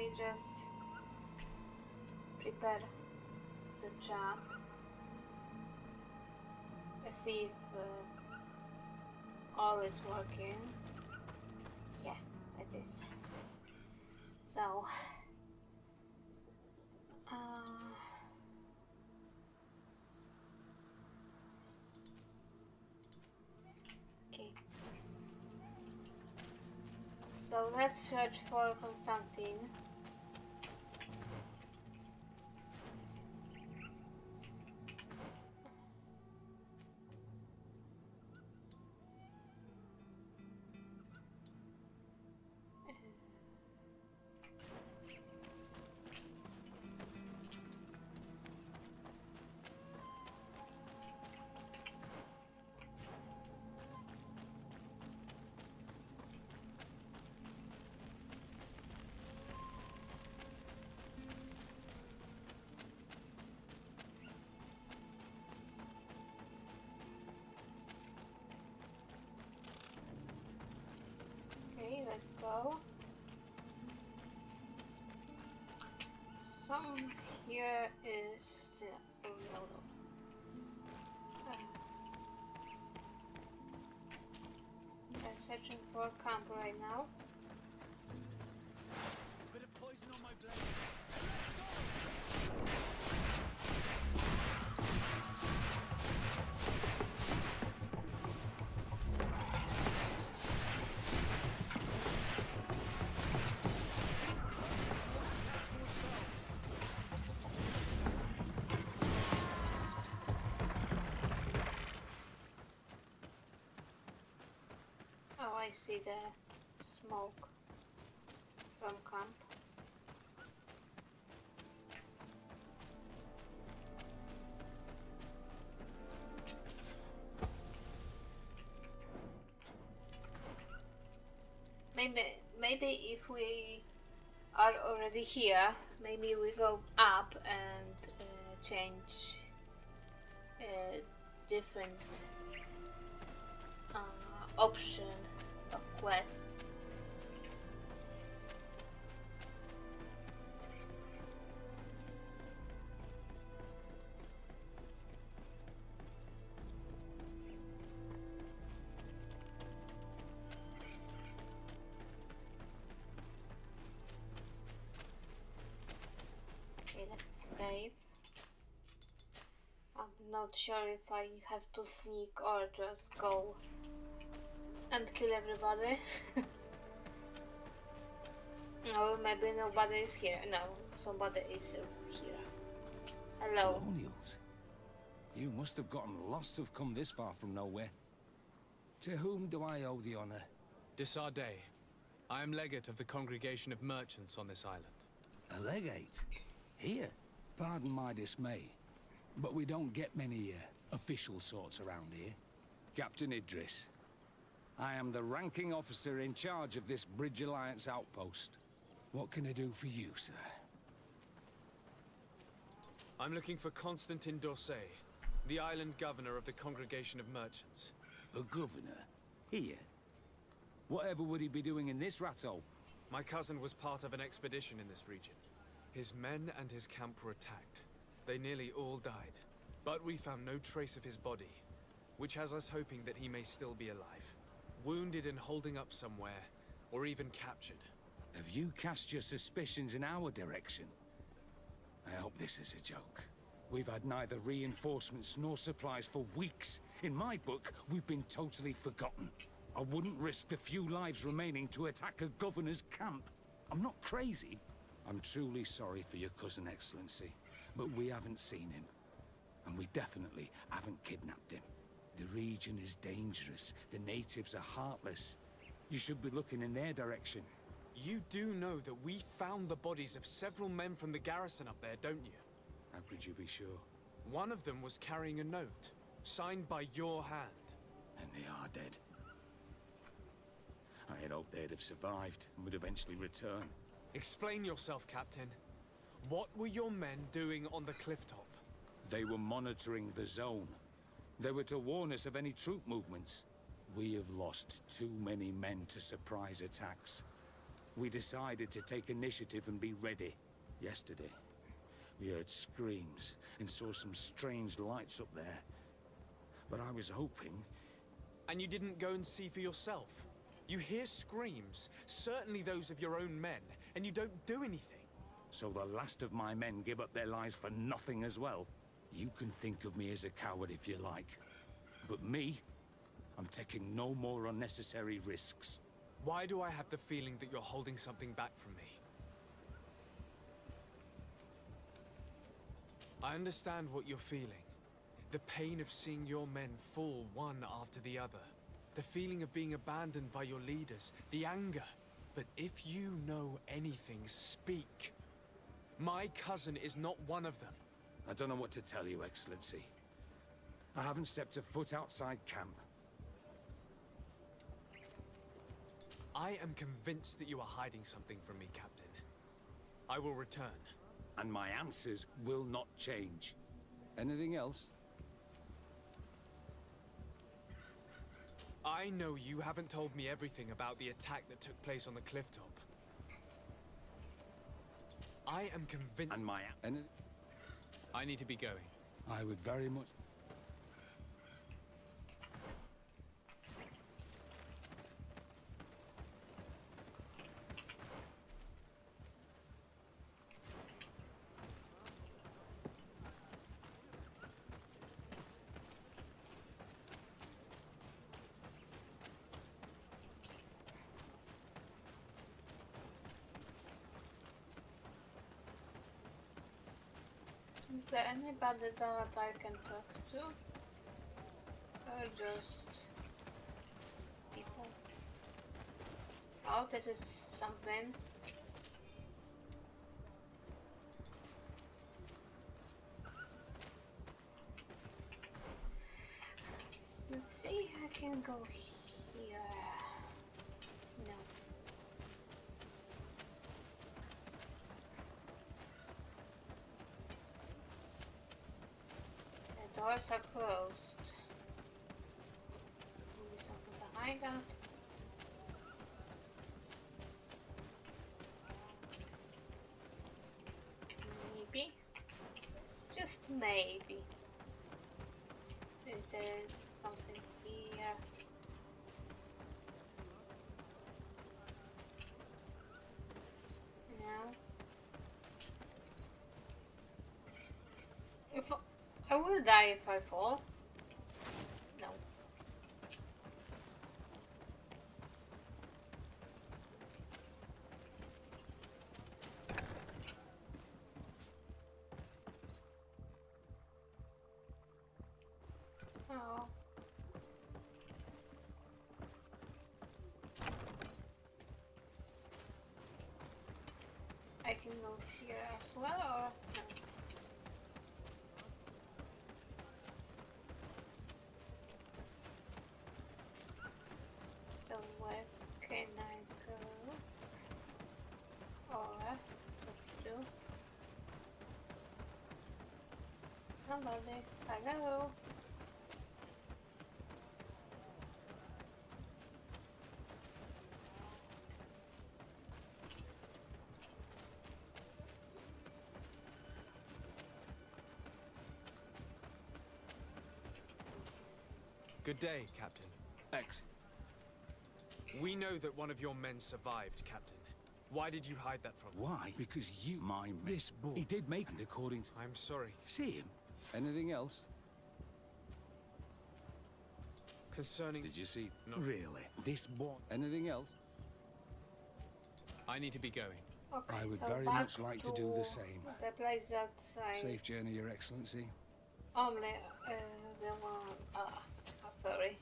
me just prepare the chat. Let's see if all is working. Yeah, it is. So, okay. So let's search for Constatntin. Okay, let's go. Some here is still unloaded. I'm searching for a camp right now. Bit of poison on my blade. Oh, I see the smoke from camp. Maybe if we are already here, maybe we go up and change different option of quest. Okay, let's save. I'm not sure if I have to sneak or just go and kill everybody. No, maybe nobody is here. No, somebody is here. Hello. Colonials? You must have gotten lost to have come this far from nowhere. To whom do I owe the honor? Desardet. I am legate of the Congregation of Merchants on this island. A legate? Here? Pardon my dismay, but we don't get many official sorts around here. Captain Idris. I am the ranking officer in charge of this Bridge Alliance outpost. What can I do for you, sir? I'm looking for Constatntin d'Orsay, the island governor of the Congregation of Merchants. A governor? Here? Whatever would he be doing in this rattle? My cousin was part of an expedition in this region. His men and his camp were attacked. They nearly all died, but we found no trace of his body, which has us hoping that he may still be alive. Wounded and holding up somewhere, or even captured. Have you cast your suspicions in our direction? I hope this is a joke. We've had neither reinforcements nor supplies for weeks. In my book, we've been totally forgotten. I wouldn't risk the few lives remaining to attack a governor's camp. I'm not crazy. I'm truly sorry for your cousin, Excellency, but we haven't seen him. And we definitely haven't kidnapped him. The region is dangerous. The natives are heartless. You should be looking in their direction. You do know that we found the bodies of several men from the garrison up there, don't you? How could you be sure? One of them was carrying a note, signed by your hand. And they are dead. I had hoped they'd have survived and would eventually return. Explain yourself, Captain. What were your men doing on the clifftop? They were monitoring the zone. They were to warn us of any troop movements. We have lost too many men to surprise attacks. we decided to take initiative and be ready. Yesterday, we heard screams and saw some strange lights up there. But I was hoping... And you didn't go and see for yourself? You hear screams, certainly those of your own men, and you don't do anything. So the last of my men give up their lives for nothing as well? You can think of me as a coward if you like. But me, I'm taking no more unnecessary risks. Why do I have the feeling that you're holding something back from me? I understand what you're feeling. The pain of seeing your men fall one after the other. The feeling of being abandoned by your leaders. The anger. But if you know anything, speak. My cousin is not one of them. I don't know what to tell you, Excellency. I haven't stepped a foot outside camp. I am convinced that you are hiding something from me, Captain. I will return. And my answers will not change. Anything else? I know you haven't told me everything about the attack that took place on the cliff top. I am convinced... And my... I need to be going. I would very much... Is there anybody that I can talk to? Or just people? Oh, this is something. Let's see, I can go here. No. The doors are closed. Maybe something behind that. Maybe. Just maybe. Is there something here? No. If I will die if I fall. No. Oh. I can go here as well, or no? So where can I go? Or what to do? Somebody, hello. Good day, Captain. X. We know that one of your men survived, Captain. Why did you hide that from me? Why? Because you... This boy... He did make it according to... I'm sorry. See him? Anything else? Concerning... Did you see... No. Really? This boy... Anything else? I need to be going. Okay, I would so very back much like to do the same. The place that I Safe journey, Your Excellency. only the one. Sorry.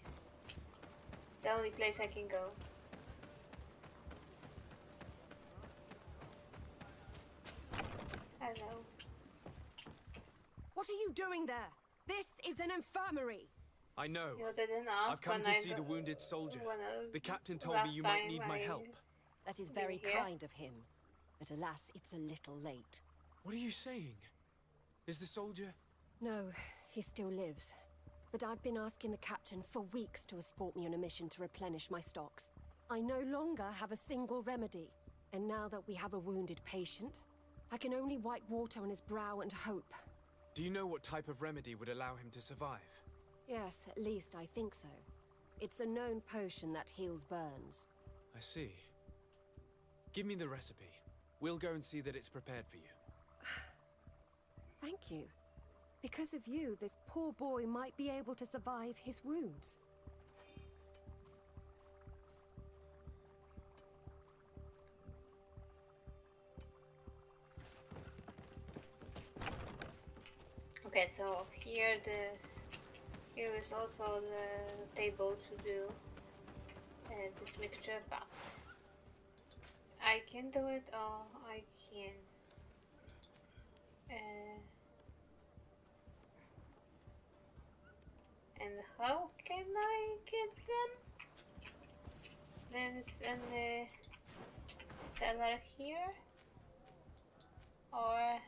The only place I can go. Hello. What are you doing there? This is an infirmary. I know. You didn't ask. I've come when to I see go- the wounded soldier. when The captain told last me you might time need my I- help. That is Been very here? kind of him. But alas, it's a little late. What are you saying? Is the soldier... No, he still lives. But I've been asking the captain for weeks to escort me on a mission to replenish my stocks. I no longer have a single remedy. And now that we have a wounded patient, I can only wipe water on his brow and hope. Do you know what type of remedy would allow him to survive? Yes, at least I think so. It's a known potion that heals burns. I see. Give me the recipe. We'll go and see that it's prepared for you. Thank you. Because of you, this poor boy might be able to survive his wounds. Okay, so here is also the table to do this mixture, but I can do it or I can. And how can I get them? There's an cellar here, or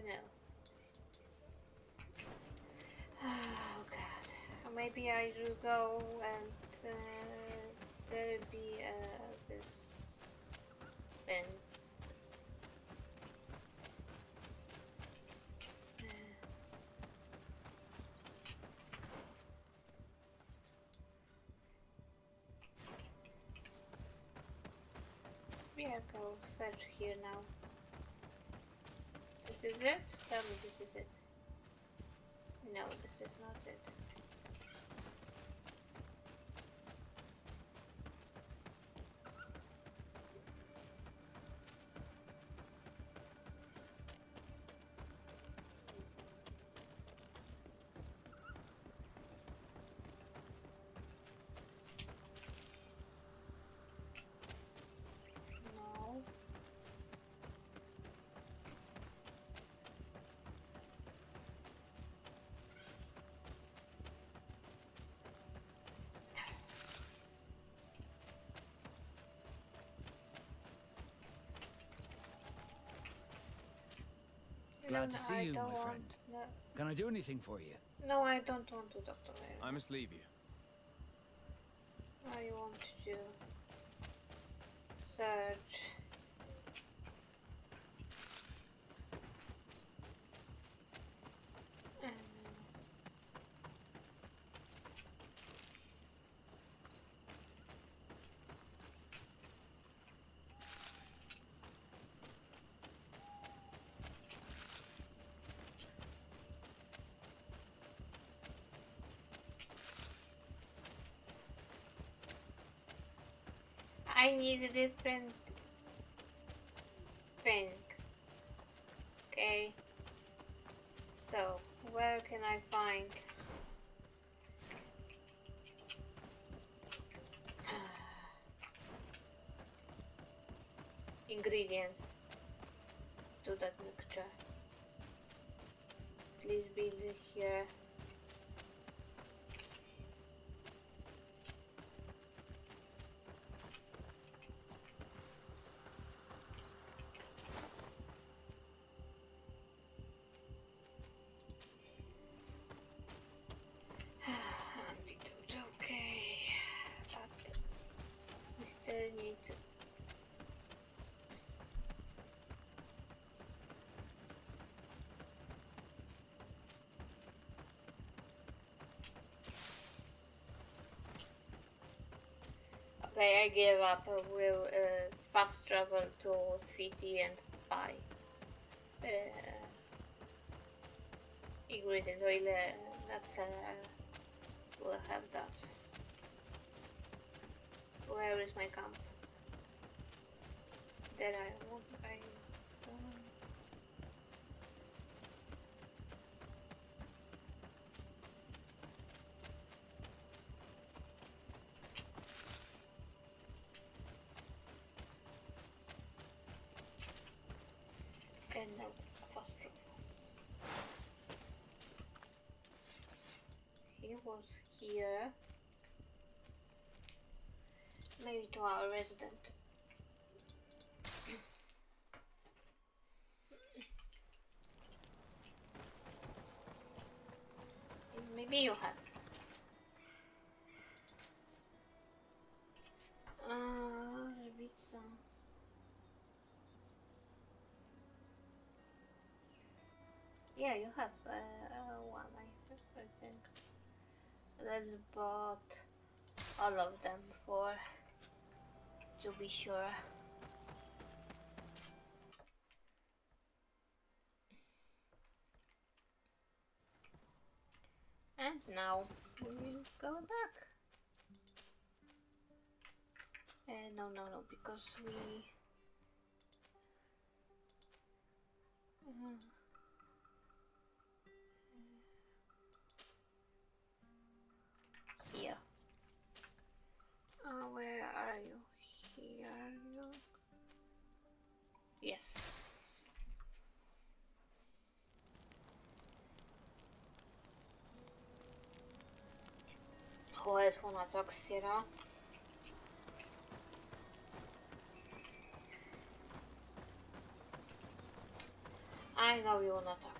no. Oh god. Maybe I will go and there'll be this bin. We are go search here now. This is it? Tell me this is it. No, this is not it. No. Glad to see I you, don't my want- friend. No, Can I do anything for you? no, I don't want to, Dr. Mary. I must leave you. I want to search. I need a different thing. Okay. So, where can I find ingredients to that mixture? Please build it here. Okay, but we still need okay, I give up. We'll fast travel to city and buy ingredient oil. That's we'll have that. Where is my camp? There I want. And now fast travel. He was here. Maybe to our resident. Maybe you have. Żbica. Yeah, you have one, I think. Let's bought all of them to be sure. And now we go back. No, because we... Here. Where are you? Here are you? Yes. Holt vonatok, Szira. I know you wanna talk.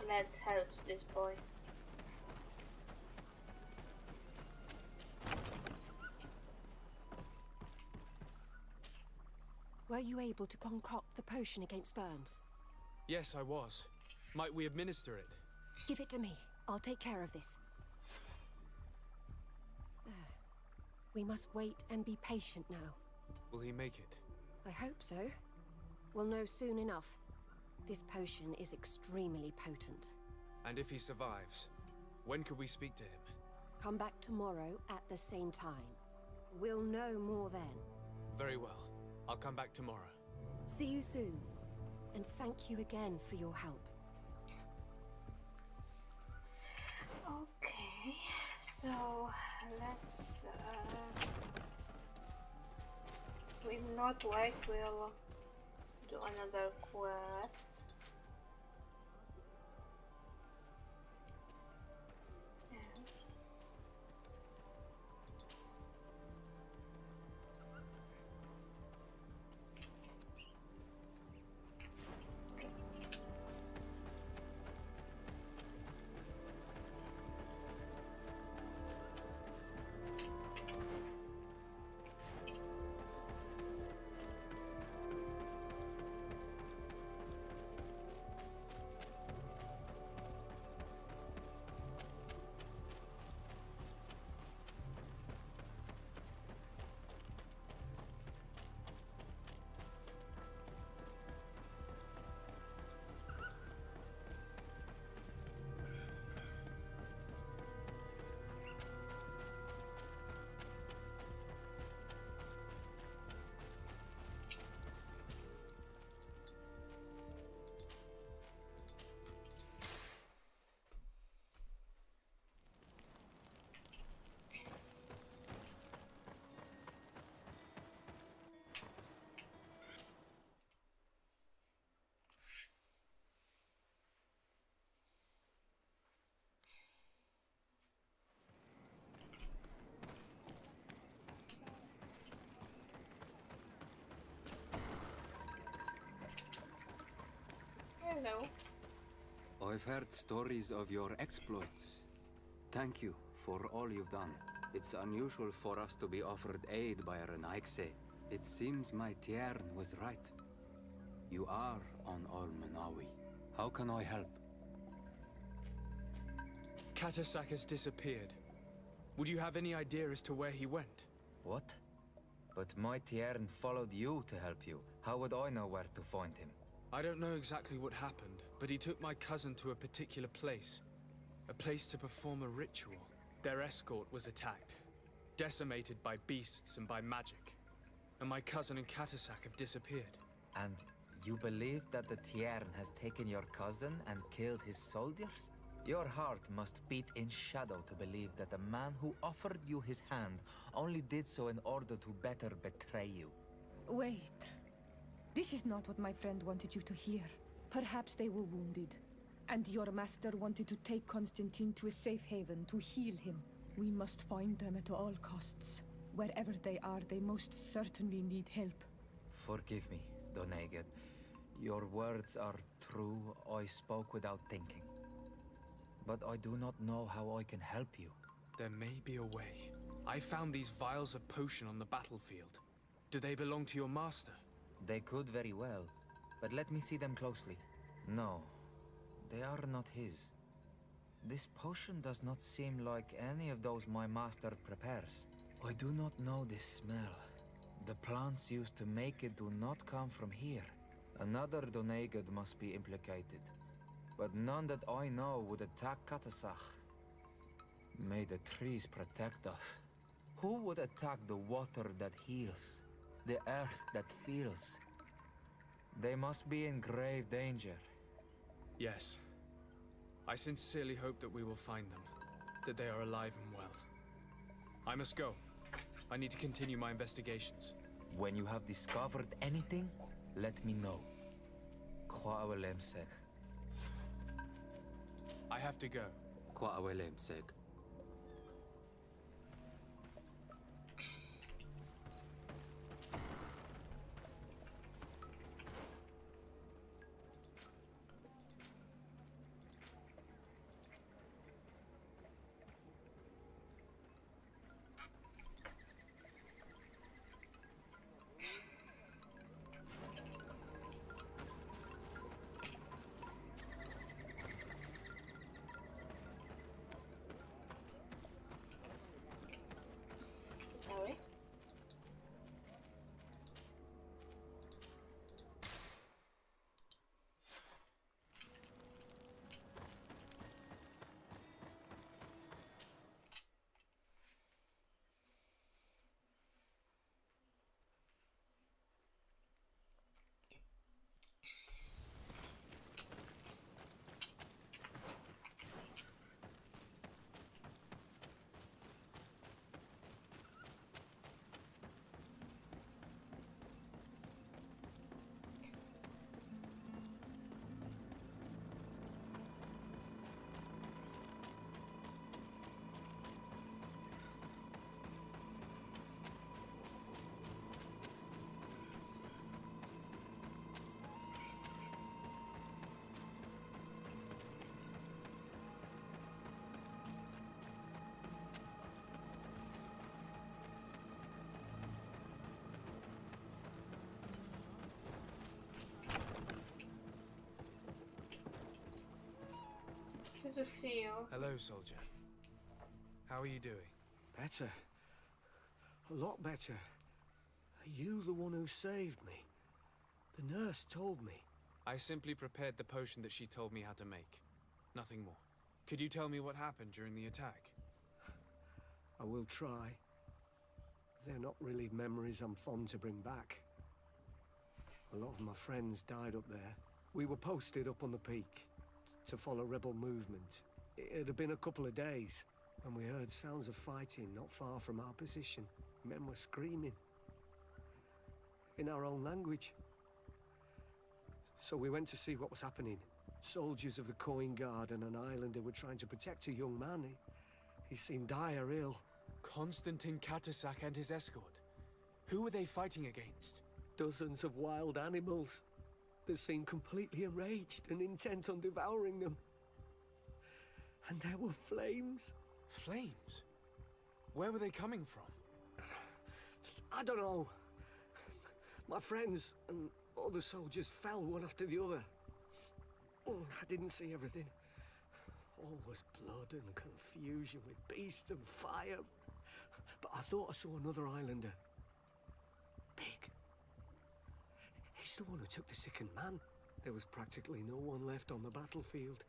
Let's help this boy. Were you able to concoct the potion against burns? Yes, I was. Might we administer it? Give it to me. I'll take care of this. We must wait and be patient now. Will he make it? I hope so. We'll know soon enough. This potion is extremely potent. And if he survives, when could we speak to him? Come back tomorrow at the same time. We'll know more then. Very well. I'll come back tomorrow. See you soon. And thank you again for your help. Okay, so let's... with not white, we'll do another quest. Hello. I've heard stories of your exploits. Thank you for all you've done. It's unusual for us to be offered aid by a Renaigse. It seems my Tiern was right. You are on Almanawi. How can I help? Katasak has disappeared. Would you have any idea as to where he went? What? But my Tiern followed you to help you. How would I know where to find him? I don't know exactly what happened, but he took my cousin to a particular place. A place to perform a ritual. Their escort was attacked, decimated by beasts and by magic. And my cousin and Katasak have disappeared. And you believe that the Tiern has taken your cousin and killed his soldiers? Your heart must beat in shadow to believe that the man who offered you his hand only did so in order to better betray you. Wait. This is not what my friend wanted you to hear. Perhaps they were wounded, and your master wanted to take Constatntin to a safe haven to heal him. We must find them at all costs. Wherever they are, they most certainly need help. Forgive me, Doneged. Your words are true. I spoke without thinking. But I do not know how I can help you. There may be a way. I found these vials of potion on the battlefield. Do they belong to your master? They could very well, but let me see them closely. No, they are not his. This potion does not seem like any of those my master prepares. I do not know this smell. The plants used to make it do not come from here. Another Doneged must be implicated, but none that I know would attack Katasak. May the trees protect us. Who would attack the water that heals? The earth that feels? They must be in grave danger. Yes. I sincerely hope that we will find them. That they are alive and well. I must go. I need to continue my investigations. When you have discovered anything, let me know. Kwawelemsek. I have to go. Kwawelemsek. Sorry. Good to see you. Hello, soldier. How are you doing? Better. A lot better. Are you the one who saved me? The nurse told me. I simply prepared the potion that she told me how to make. Nothing more. Could you tell me what happened during the attack? I will try. They're not really memories I'm fond to bring back. A lot of my friends died up there. We were posted up on the peak to follow rebel movement. It had been a couple of days when we heard sounds of fighting not far from our position. Men were screaming in our own language. So we went to see what was happening. Soldiers of the Coin Guard and an islander were trying to protect a young man. He seemed dire ill. Constatntin Katasak and his escort. Who were they fighting against? Dozens of wild animals. They seemed completely enraged and intent on devouring them. And there were flames. Flames? Where were they coming from? I don't know. My friends and other soldiers fell one after the other. I didn't see everything. All was blood and confusion with beasts and fire. But I thought I saw another islander. He's the one who took the sickened man. There was practically no one left on the battlefield.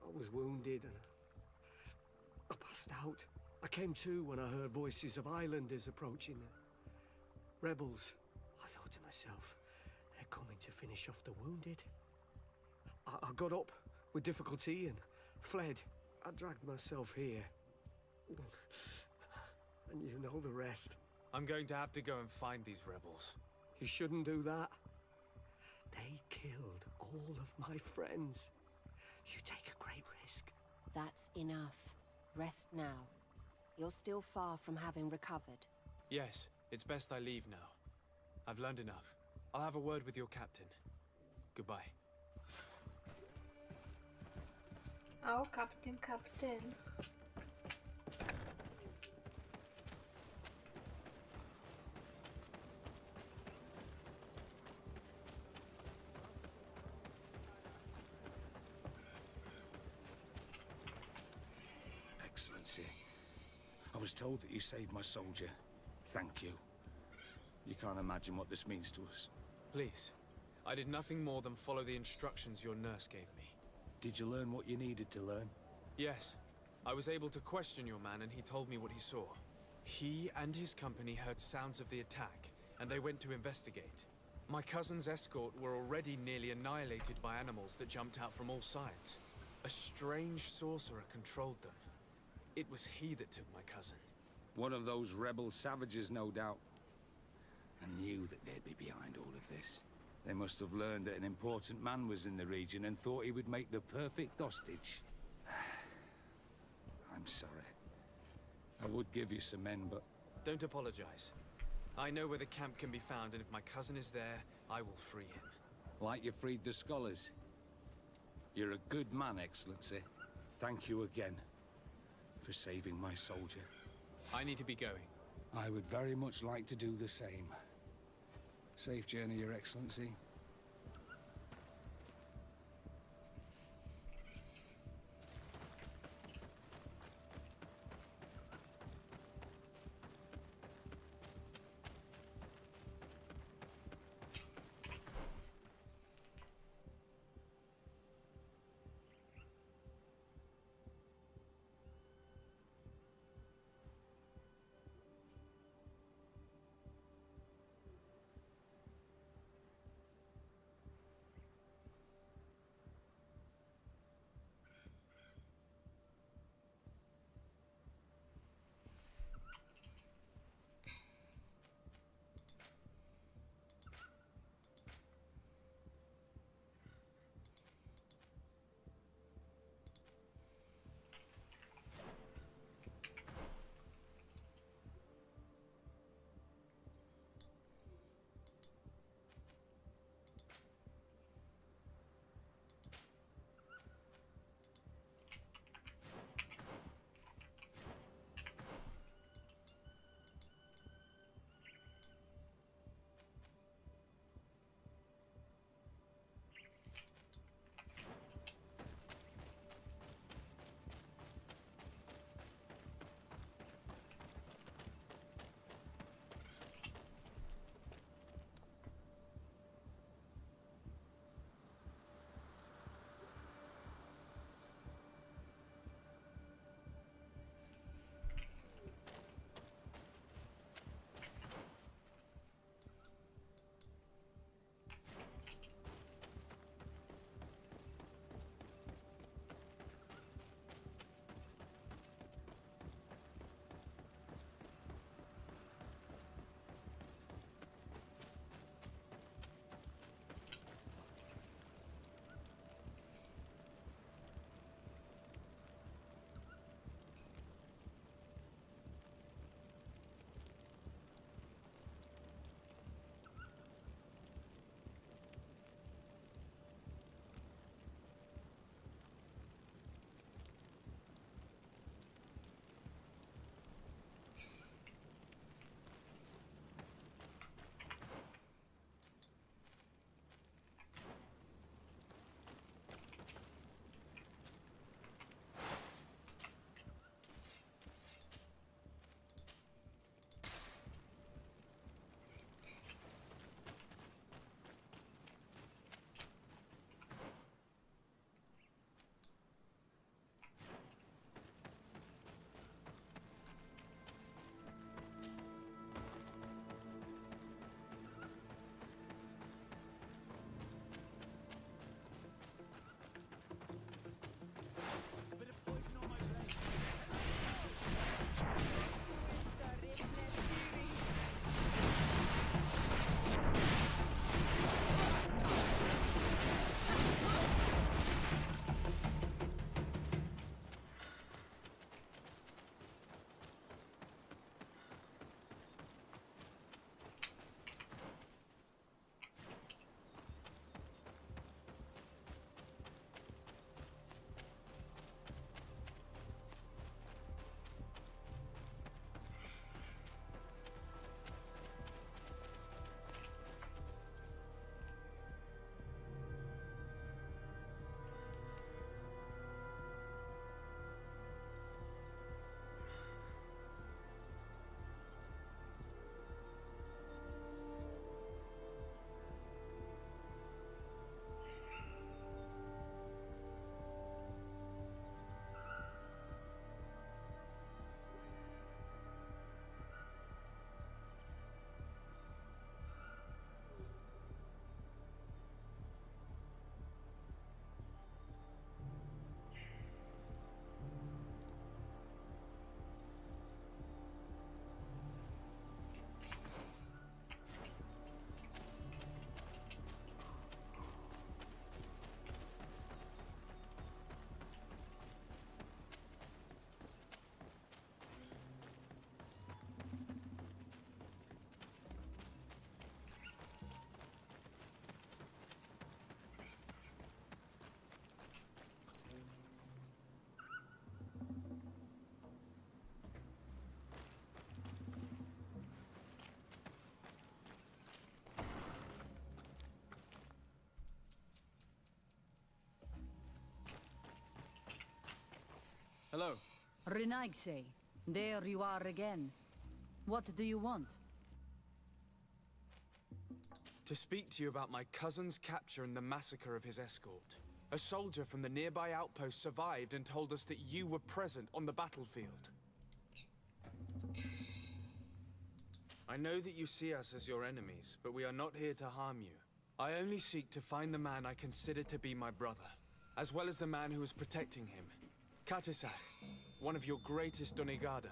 I was wounded and I passed out. I came to when I heard voices of islanders approaching. Rebels. I thought to myself, they're coming to finish off the wounded. I got up with difficulty and fled. I dragged myself here. And you know the rest. I'm going to have to go and find these rebels. You shouldn't do that. They killed all of my friends. You take a great risk. That's enough. Rest now. You're still far from having recovered. Yes, it's best I leave now. I've learned enough. I'll have a word with your captain. Goodbye. Oh, Captain, Captain. Excellency, I was told that you saved my soldier. Thank you. You can't imagine what this means to us. Please. I did nothing more than follow the instructions your nurse gave me. Did you learn what you needed to learn? Yes. I was able to question your man and he told me what he saw. He and his company heard sounds of the attack, and they went to investigate. My cousin's escort were already nearly annihilated by animals that jumped out from all sides. A strange sorcerer controlled them. It was he that took my cousin. One of those rebel savages, no doubt. I knew that they'd be behind all of this. They must have learned that an important man was in the region and thought he would make the perfect hostage. I'm sorry. I would give you some men, but... Don't apologize. I know where the camp can be found, and if my cousin is there, I will free him. Like you freed the scholars. You're a good man, Excellency. Thank you again for saving my soldier. I need to be going. I would very much like to do the same. Safe journey, Your Excellency. Hello. Renaigse, there you are again. What do you want? To speak to you about my cousin's capture and the massacre of his escort. A soldier from the nearby outpost survived and told us that you were present on the battlefield. I know that you see us as your enemies, but we are not here to harm you. I only seek to find the man I consider to be my brother, as well as the man who is protecting him. Katisach, one of your greatest Donegada.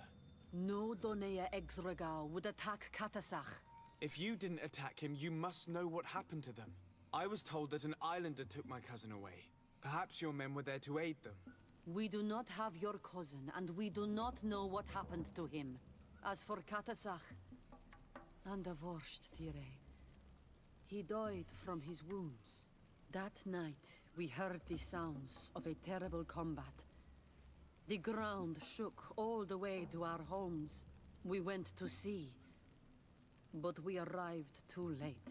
No Donea Exregao would attack Katasach. If you didn't attack him, you must know what happened to them. I was told that an islander took my cousin away. Perhaps your men were there to aid them. We do not have your cousin, and we do not know what happened to him. As for Katasach, and the worst, Tire, he died from his wounds. That night, we heard the sounds of a terrible combat. The ground shook all the way to our homes. We went to see, but we arrived too late.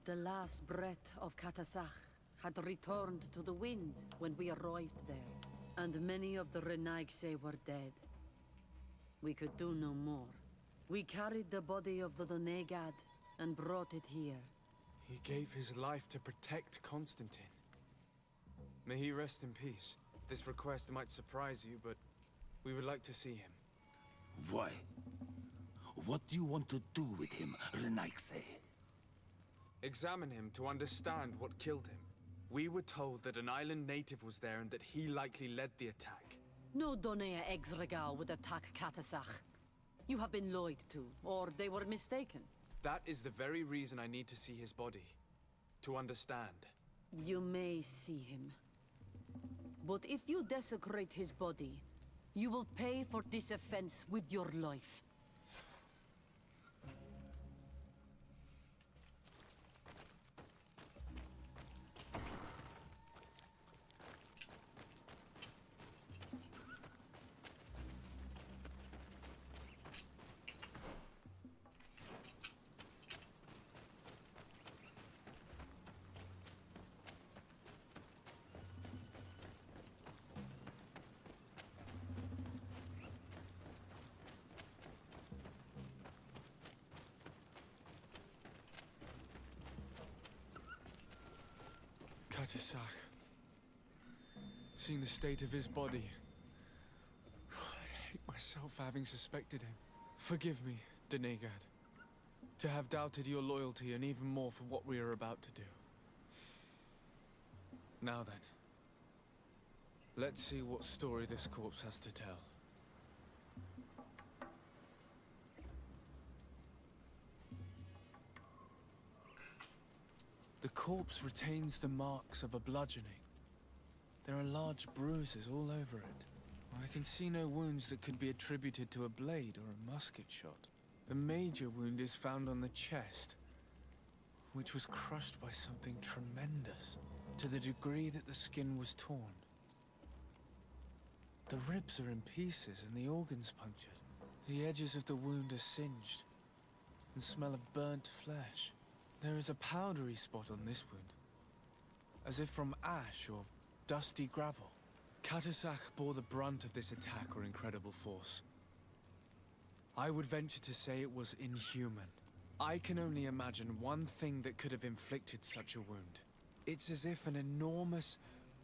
The last breath of Katasach had returned to the wind when we arrived there, and many of the Renaigse were dead. We could do no more. We carried the body of the Donegad and brought it here. He gave his life to protect Constantin. May he rest in peace. This request might surprise you, but we would like to see him. Why? What do you want to do with him, Renaigse? Examine him to understand what killed him. We were told that an island native was there and that he likely led the attack. No Donea Exregao would attack Katasach. You have been lied to, or they were mistaken. That is the very reason I need to see his body. To understand. You may see him. But if you desecrate his body, you will pay for this offense with your life. Katisach. Seeing the state of his body. I hate myself for having suspected him. Forgive me, Donegad. To have doubted your loyalty and even more for what we are about to do. Now then. Let's see what story this corpse has to tell. The corpse retains the marks of a bludgeoning. There are large bruises all over it. I can see no wounds that could be attributed to a blade or a musket shot. The major wound is found on the chest, which was crushed by something tremendous, to the degree that the skin was torn. The ribs are in pieces and the organs punctured. The edges of the wound are singed and smell of burnt flesh. There is a powdery spot on this wound, as if from ash or dusty gravel. Katasach bore the brunt of this attack or incredible force. I would venture to say it was inhuman. I can only imagine one thing that could have inflicted such a wound. It's as if an enormous,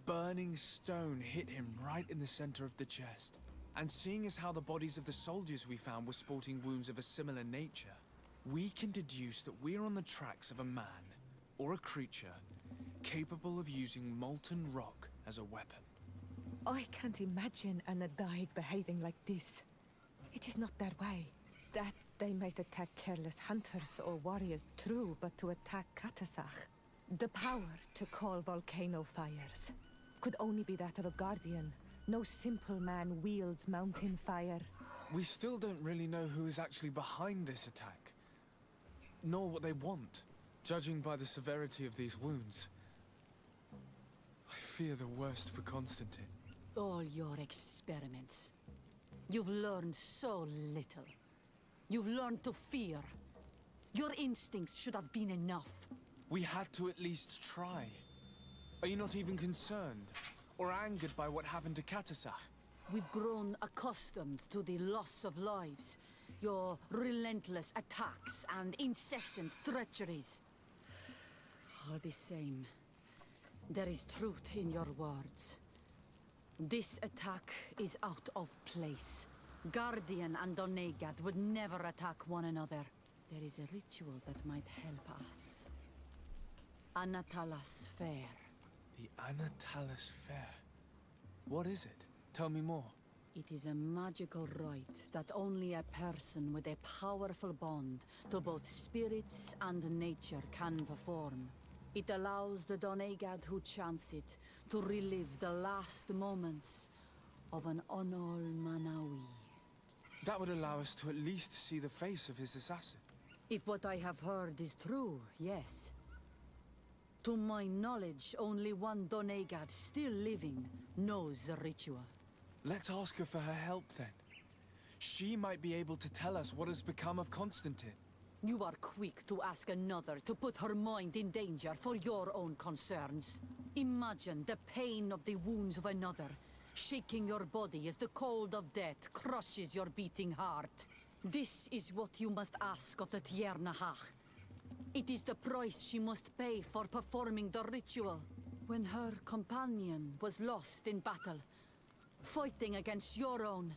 burning stone hit him right in the center of the chest. And seeing as how the bodies of the soldiers we found were sporting wounds of a similar nature, we can deduce that we're on the tracks of a man, or a creature, capable of using molten rock as a weapon. I can't imagine an Adaig behaving like this. It is not their way. That they might attack careless hunters or warriors, true, but to attack Katasach. The power to call volcano fires could only be that of a guardian. No simple man wields mountain fire. We still don't really know who is actually behind this attack, nor what they want. Judging by the severity of these wounds, I fear the worst for Constantin. All your experiments. You've learned so little. You've learned to fear. Your instincts should have been enough. We had to at least try. Are you not even concerned or angered by what happened to Katasach? We've grown accustomed to the loss of lives, your relentless attacks and incessant treacheries. All the same, there is truth in your words. This attack is out of place. Guardian and Donegad would never attack one another. There is a ritual that might help us. Anatalas Fair. The Anatalas Fair. What is it? Tell me more. It is a magical rite that only a person with a powerful bond to both spirits and nature can perform. It allows the Donegad who chants it to relive the last moments of an Onol Manawi. That would allow us to at least see the face of his assassin. If what I have heard is true, yes. To my knowledge, only one Donegad still living knows the ritual. Let's ask her for her help then. She might be able to tell us what has become of Constatntin. You are quick to ask another to put her mind in danger for your own concerns. Imagine the pain of the wounds of another, shaking your body as the cold of death crushes your beating heart. This is what you must ask of the Tiernahach. It is the price she must pay for performing the ritual. When her companion was lost in battle, fighting against your own,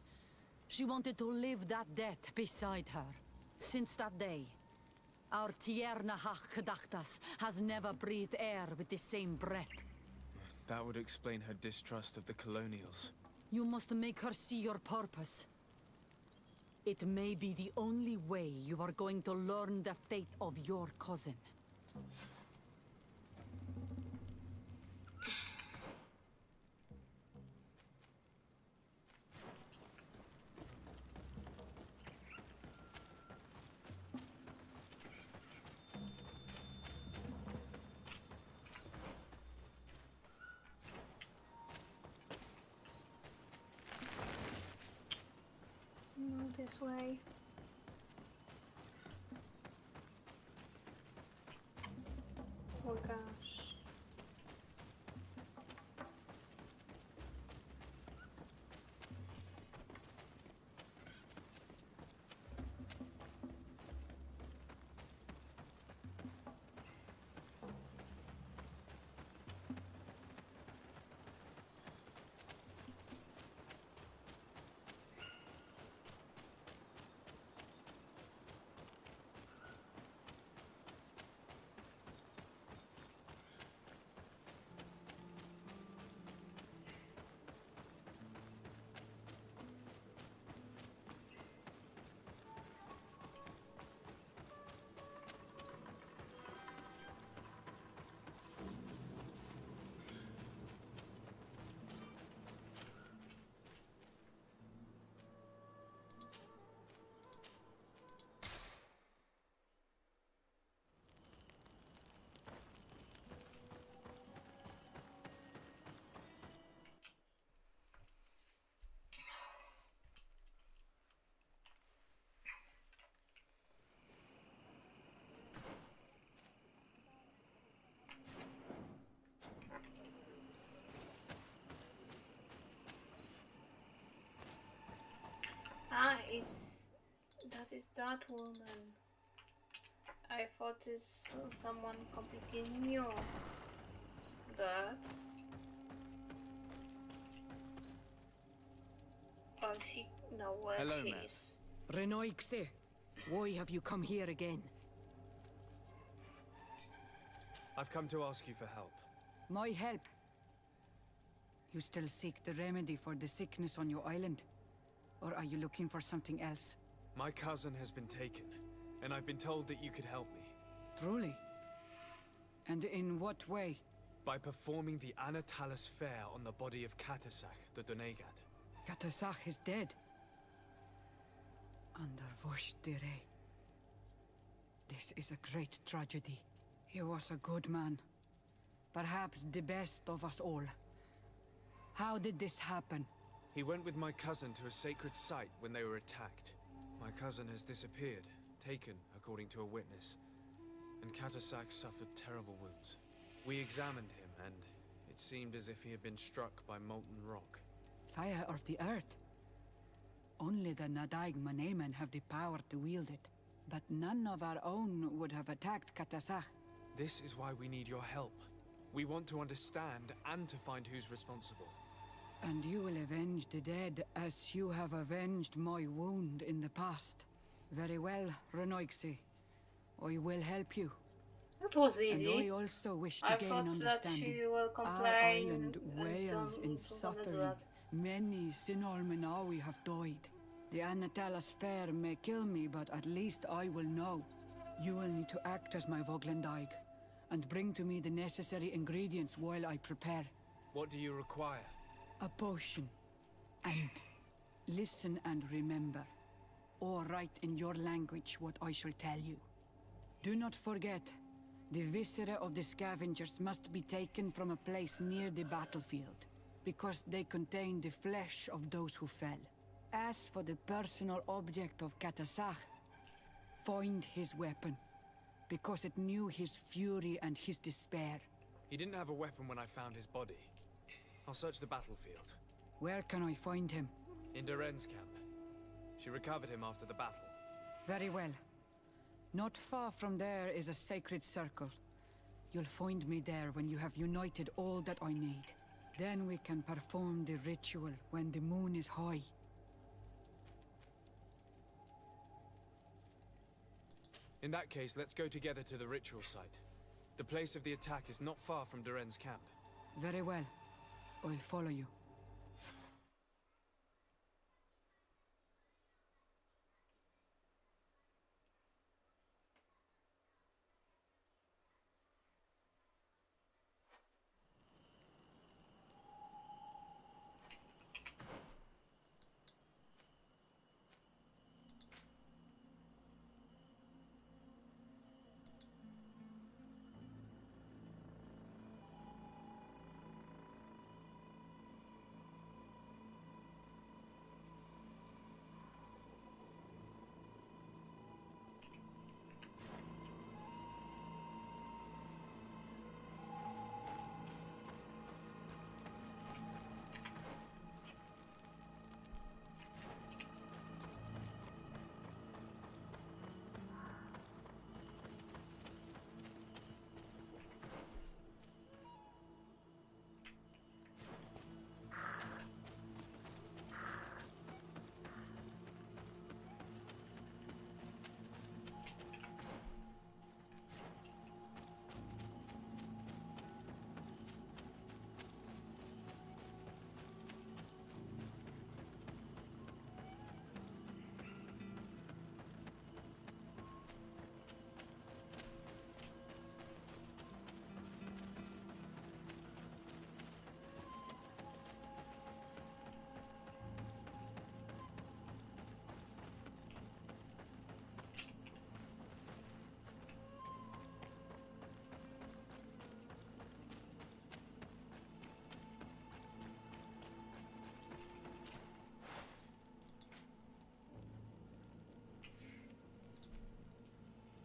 she wanted to live that death beside her. Since that day, our Tiernahach Kadachtas has never breathed air with the same breath. That would explain her distrust of the colonials. You must make her see your purpose. It may be the only way you are going to learn the fate of your cousin. This way. Oh gosh. That is that woman. I thought it's someone completely new, but oh, she know where Hello, she Matt. is. Renoixe, why have you come here again? I've come to ask you for help. My help? You still seek the remedy for the sickness on your island? Or are you looking for something else? My cousin has been taken, and I've been told that you could help me. Truly? And in what way? By performing the Anatalas Fair on the body of Katasach, the Donegad. Katasach is dead. Underwurstere. This is a great tragedy. He was a good man. Perhaps the best of us all. How did this happen? He went with my cousin to a sacred site when they were attacked. My cousin has disappeared, taken according to a witness, and Katasach suffered terrible wounds. We examined him, and it seemed as if he had been struck by molten rock. fire of the earth. Only the Nadaig Manemen have the power to wield it. But none of our own would have attacked Katasach. This is why we need your help. We want to understand and to find who's responsible. And you will avenge the dead as you have avenged my wound in the past. Very well, Renoixi. I will help you. That was easy. And I also wish to I gain thought that understanding. she will Our complain island and wails don't in wanna do suffering. that. Many Sinolmenawi have died. The Anatalas fair may kill me, but at least I will know. You will need to act as my Voglendaig, and bring to me the necessary ingredients while I prepare. What do you require? A potion. And listen and remember, or write in your language what I shall tell you. Do not forget, the viscera of the scavengers must be taken from a place near the battlefield, because they contain the flesh of those who fell. As for the personal object of Katasach, find his weapon, because it knew his fury and his despair. He didn't have a weapon when I found his body. I'll search the battlefield. Where can I find him? In Duren's camp. She recovered him after the battle. Very well. Not far from there is a sacred circle. You'll find me there when you have united all that I need. Then we can perform the ritual when the moon is high. In that case, let's go together to the ritual site. The place of the attack is not far from Duren's camp. Very well. I'll follow you.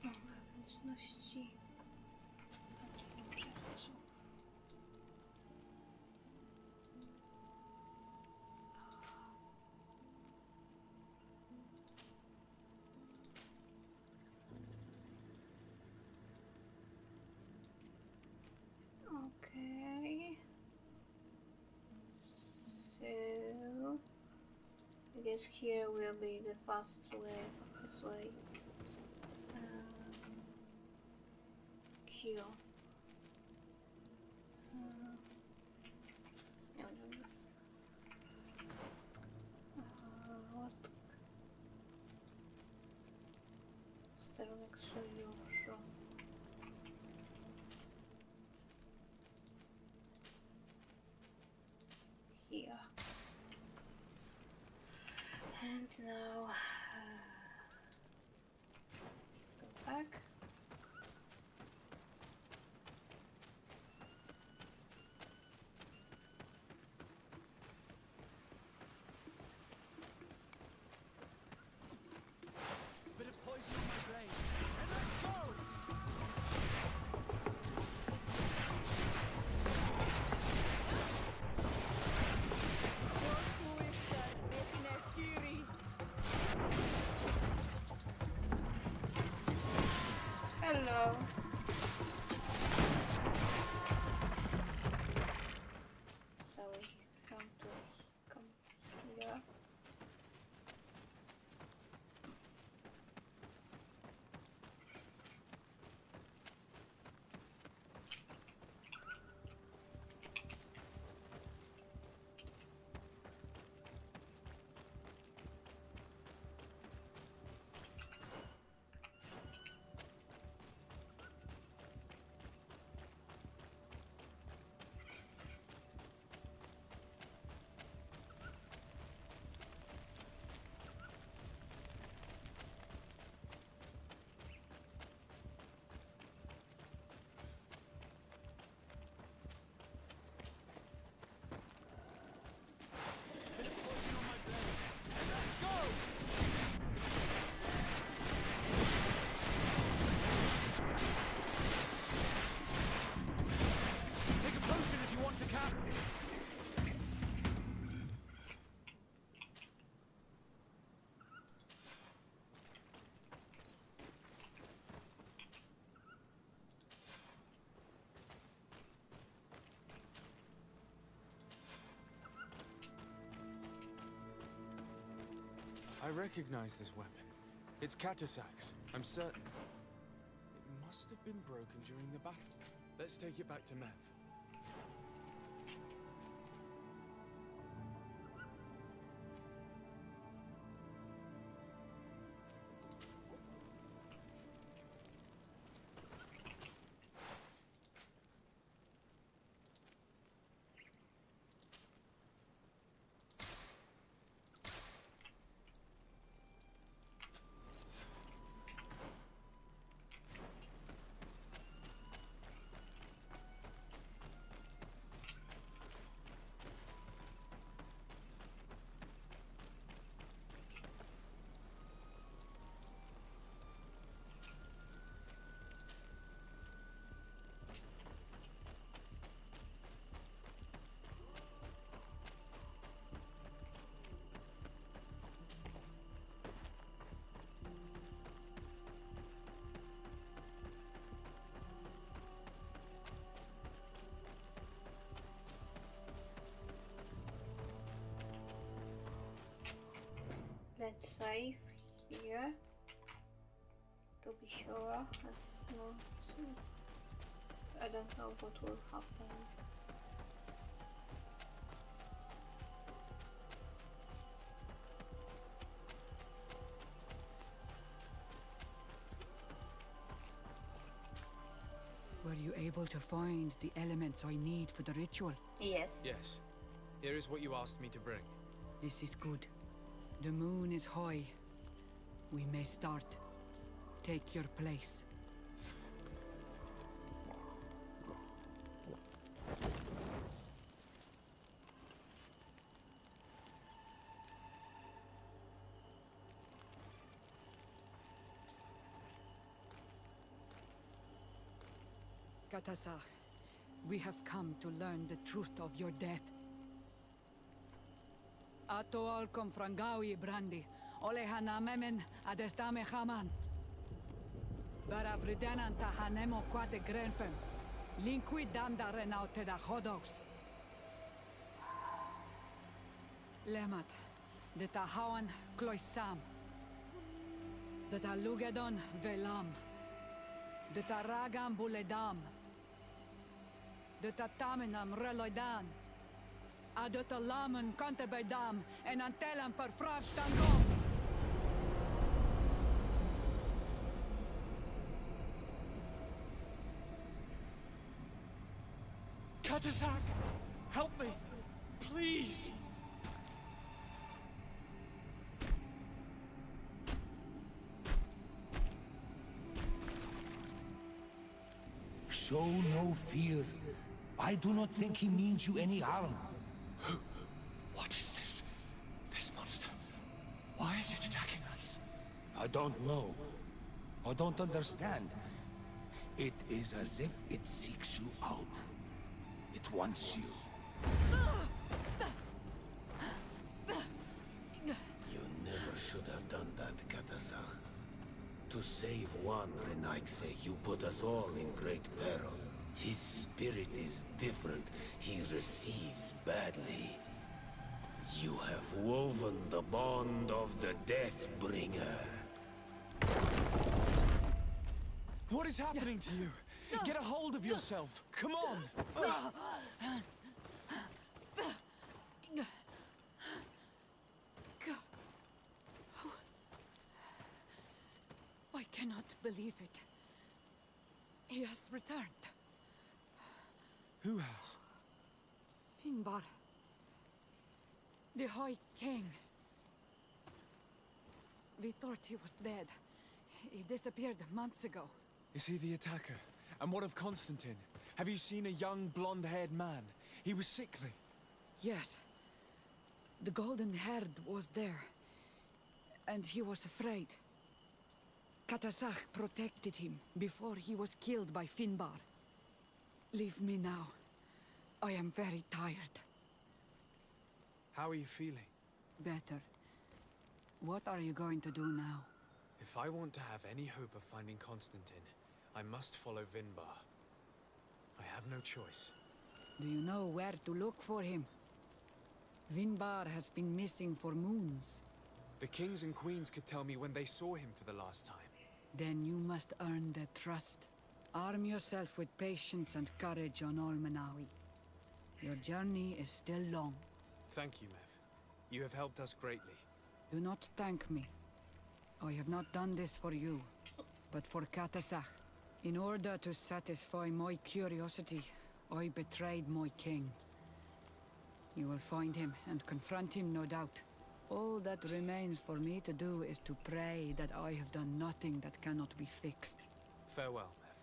Wnętrzności. Okay. So I guess here will be the fastest way. Q. No. What? Sterunek sojuszu. Here. And now let's go back. Hello. So we come here. I recognize this weapon. It's Katasak's, I'm certain. It must have been broken during the battle. Let's take it back to Mev. Let's save here to be sure. I don't know what will happen. Were you able to find the elements I need for the ritual? Yes. Yes. Here is what you asked me to bring. This is good. The moon is high. We may start. Take your place. Katasar, we have come to learn the truth of your death. Ato al confrangawi brandi, ole hanamemen adestame haman. Baravridenan tahanemo quate grenfem, linqui damda renaute da hodox. Lemat, de tahawan kloisam, de talugedon velam, de taragam buledam, de tatamenam reloidan. Adota lamen kante bij dam en antelam per frag tango. Katasak! Help me! Please! Show no fear. I do not think he means you any harm. What is this? This monster? Why is it attacking us? I don't know. I don't understand. It is as if it seeks you out. It wants you. You never should have done that, Katasach. To save one, one, Renaikse. You put us all in great peril. His spirit is different. He receives badly. You have woven the bond of the Deathbringer. What is happening to you? Get a hold of yourself. Come on. I cannot believe it. He has returned. Who has? Finbar. The High King. We thought he was dead. He disappeared months ago. Is he the attacker? And what of Constantin? Have you seen a young, blonde-haired man? He was sickly. Yes. The golden-haired was there. And he was afraid. Katasach protected him before he was killed by Finbar. Leave me now. I am very tired. How are you feeling? Better. What are you going to do now? If I want to have any hope of finding Constantin, I must follow Vinbar. I have no choice. Do you know where to look for him? Vinbar has been missing for moons. The kings and queens could tell me when they saw him for the last time. Then you must earn their trust. Arm yourself with patience and courage on Olmenawi. Your journey is still long. Thank you, Mev. You have helped us greatly. Do not thank me. I have not done this for you, but for Katasach. In order to satisfy my curiosity, I betrayed my king. You will find him and confront him, no doubt. All that remains for me to do is to pray that I have done nothing that cannot be fixed. Farewell, Mev.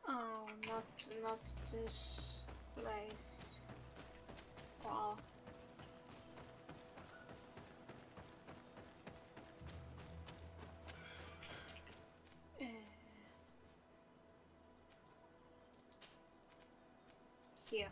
Oh, not this place. Wow. Here.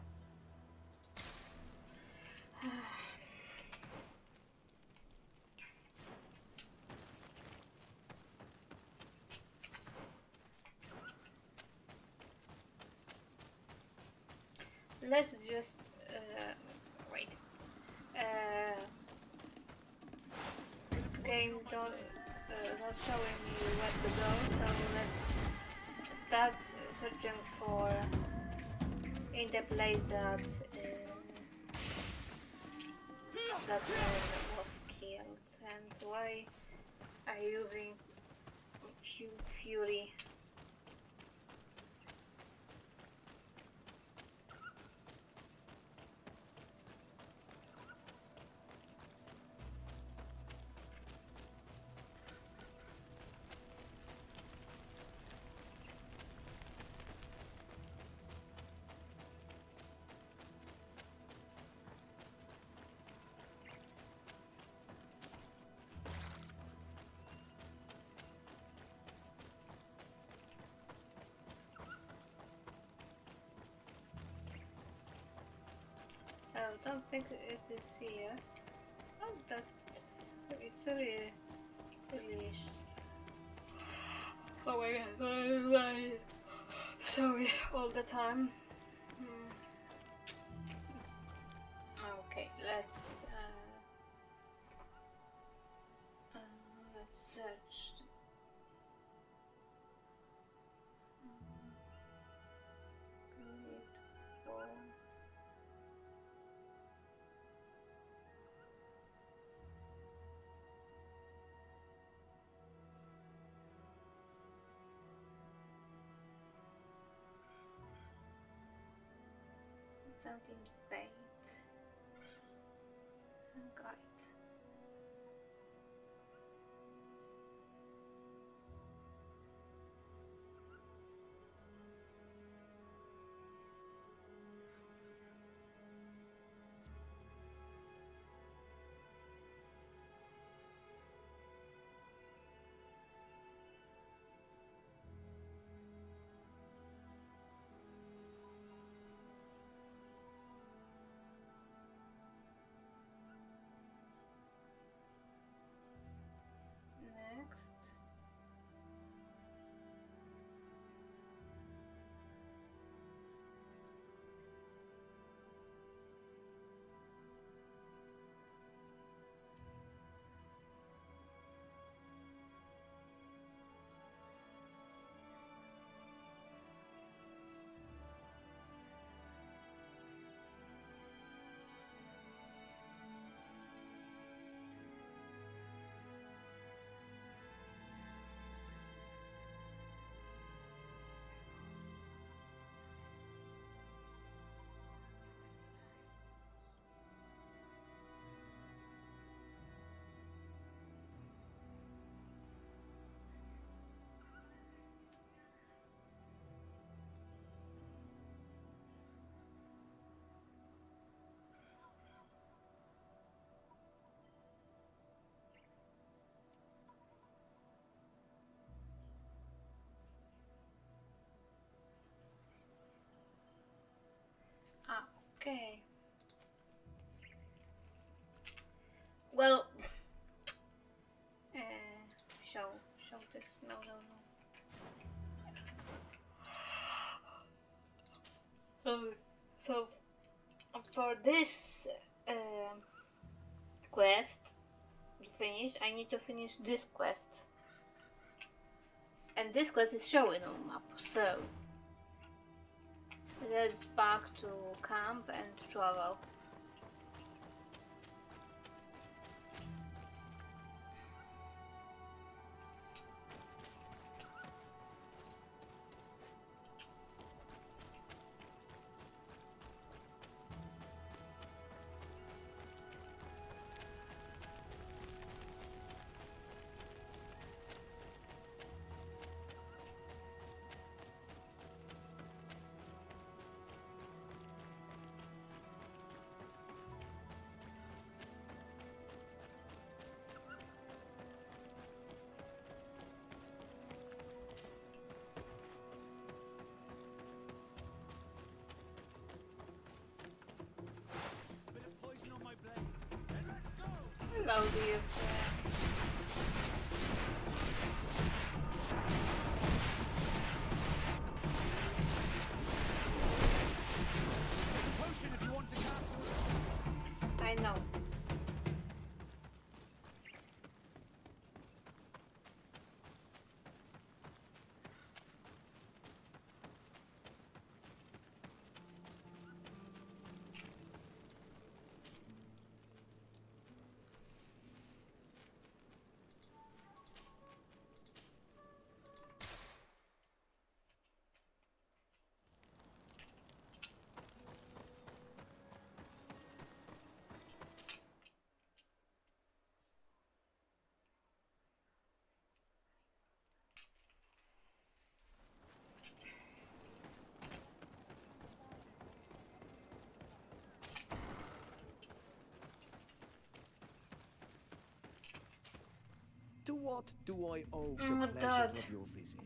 Let's just wait. Game not showing me where to go, so let's start searching for in the place that that was killed. And why are you using fury? don't think it is here. Oh, it's really oh my god, sorry all the time. Okay, let's search. GreedFall. Something bait. Guide. Next. Okay. Well, show this. No. So for this quest to finish, I need to finish this quest, and this quest is showing on the map. So let's back to camp and travel. Hello, dear friend. I know. To what do I owe Oh, the pleasure Dad. of your visit?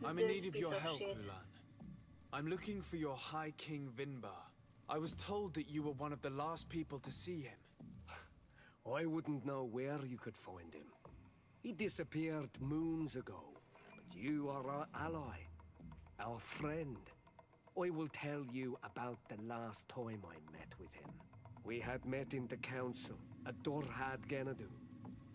I'm in This need of piece your of help, shit. Ulan. I'm looking for your High King Vinbar. I was told that you were one of the last people to see him. I wouldn't know where you could find him. He disappeared moons ago. But you are our ally, our friend. I will tell you about the last time I met with him. We had met in the council at Dorhad Genadu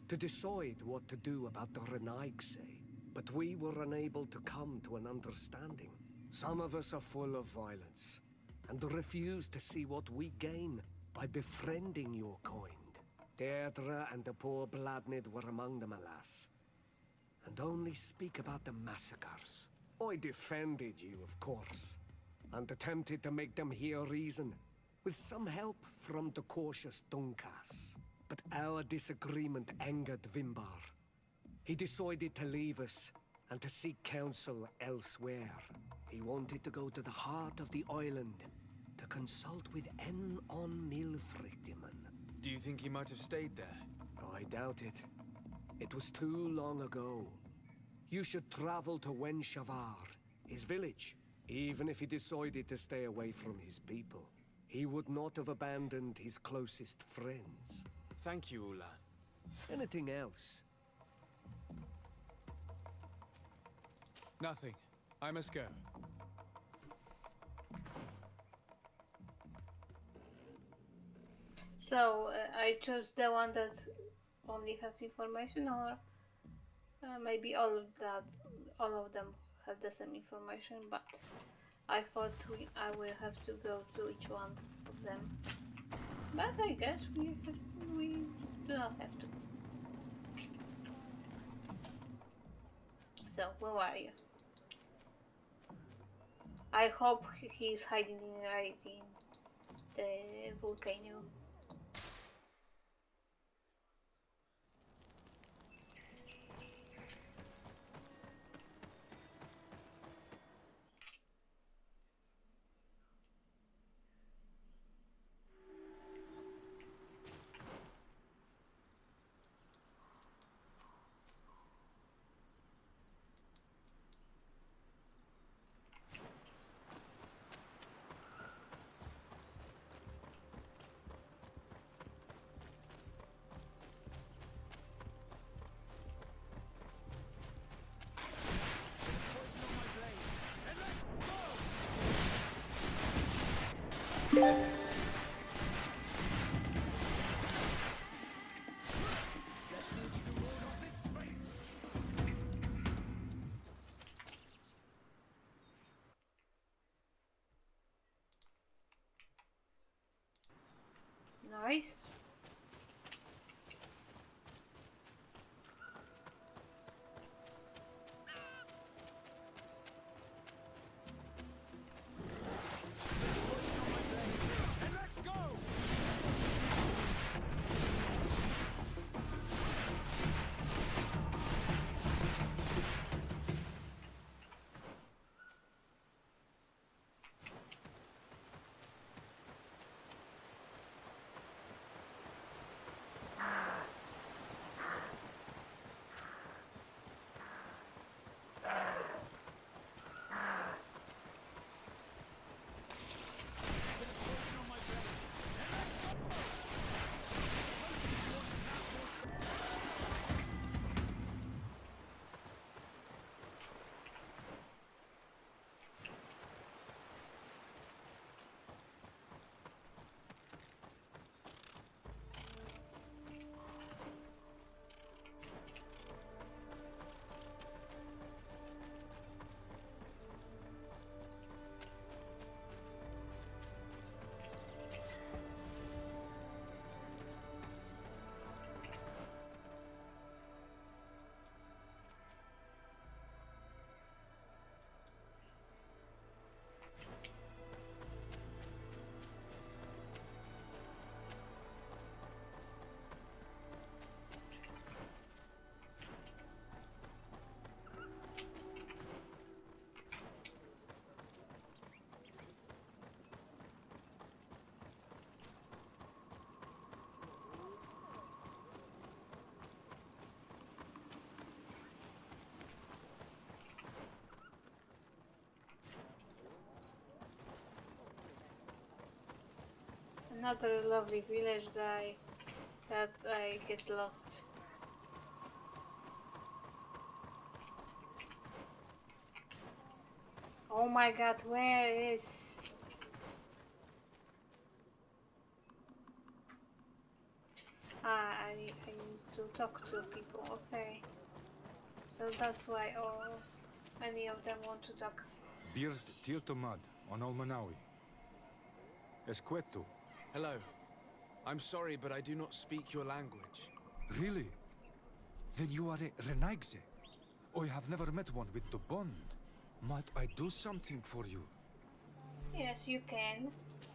to decide what to do about the Renaigse, but we were unable to come to an understanding. Some of us are full of violence and refuse to see what we gain by befriending your kind. Deirdre and the poor Bladnid were among them, alas, and only speak about the massacres. I defended you, of course, and attempted to make them hear reason, with some help from the cautious Dunkas. But our disagreement angered Vimbar. He decided to leave us and to seek counsel elsewhere. He wanted to go to the heart of the island to consult with on Milfrictiman. Do you think he might have stayed there? I doubt it. It was too long ago. You should travel to Wenshavar, his village. Even if he decided to stay away from his people, he would not have abandoned his closest friends. Thank you, Ulan. Anything else? Nothing. I must go. So I chose the one that only have information, or maybe all of them have the same information, but I thought I will have to go to each one of them. But I guess we do not have to. So where are you? I hope he's hiding right in the volcano. Nice. another lovely village that I get lost. Oh my god, where is... I need to talk to people, okay. So that's why all many of them want to talk. Bird Tirtomad on Olmanawi. Esqueto. Hello. I'm sorry, but I do not speak your language. Really? Then you are a Renaigse. I have never met one with the bond. Might I do something for you? Yes, you can.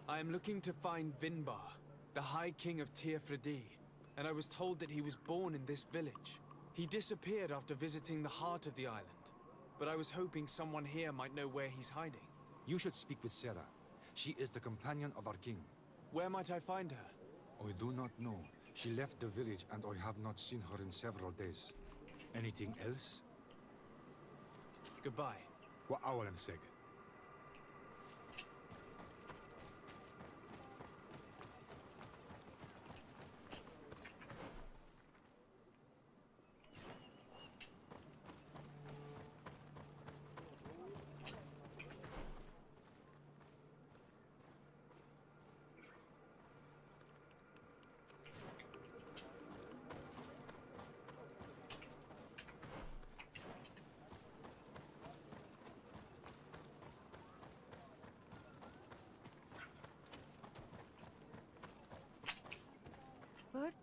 I am looking to find Vinbar, the High King of Tirfredi, and I was told that he was born in this village. He disappeared after visiting the heart of the island, but I was hoping someone here might know where he's hiding. You should speak with Sarah. She is the companion of our king. Where might I find her? I do not know. She left the village and I have not seen her in several days. Anything else? Goodbye. What awalem seg?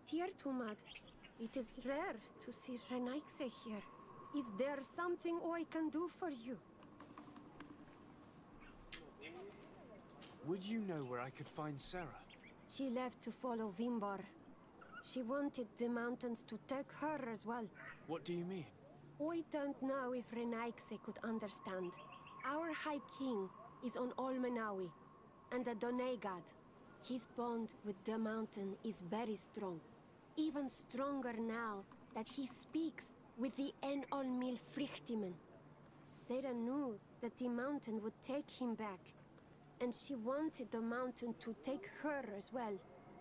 Tirtumad, it is rare to see Renaigse here. Is there something I can do for you? Would you know where I could find Sarah? She left to follow Vimbar. She wanted the mountains to take her as well. What do you mean? I don't know if Renaigse could understand. Our High King is on Olmenawi, and a Donegad. His bond with the mountain is very strong. Even stronger now that he speaks with the Enolmil Frichtimen. Sarah knew that the mountain would take him back, and she wanted the mountain to take her as well.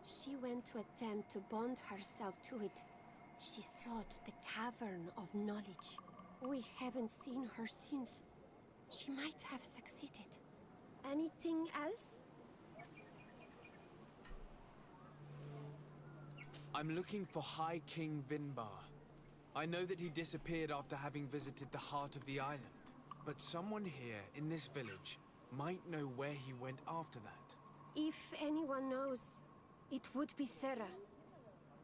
She went to attempt to bond herself to it. She sought the cavern of knowledge. We haven't seen her since. She might have succeeded. Anything else? I'm looking for High King Vinbar. I know that he disappeared after having visited the heart of the island. But someone here in this village might know where he went after that. If anyone knows, it would be Sarah.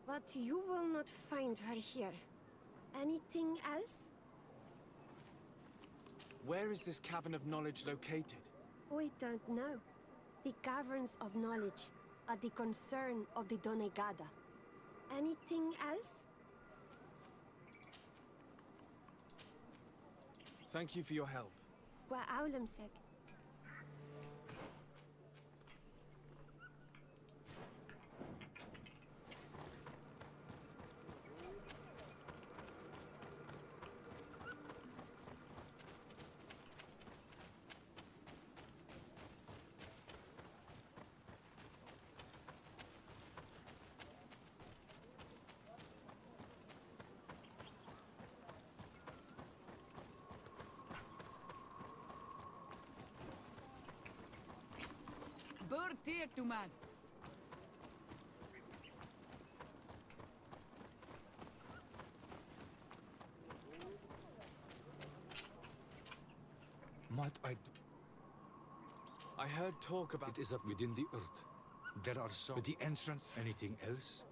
But you will not find her here. Anything else? Where is this cavern of knowledge located? We don't know. The caverns of knowledge are the concern of the Donegada. Anything else? Thank you for your help. Wa aulemsek. Bird Tirtumad. Might I... I heard talk about... It is up within the earth. There are some... But the entrance... Anything else?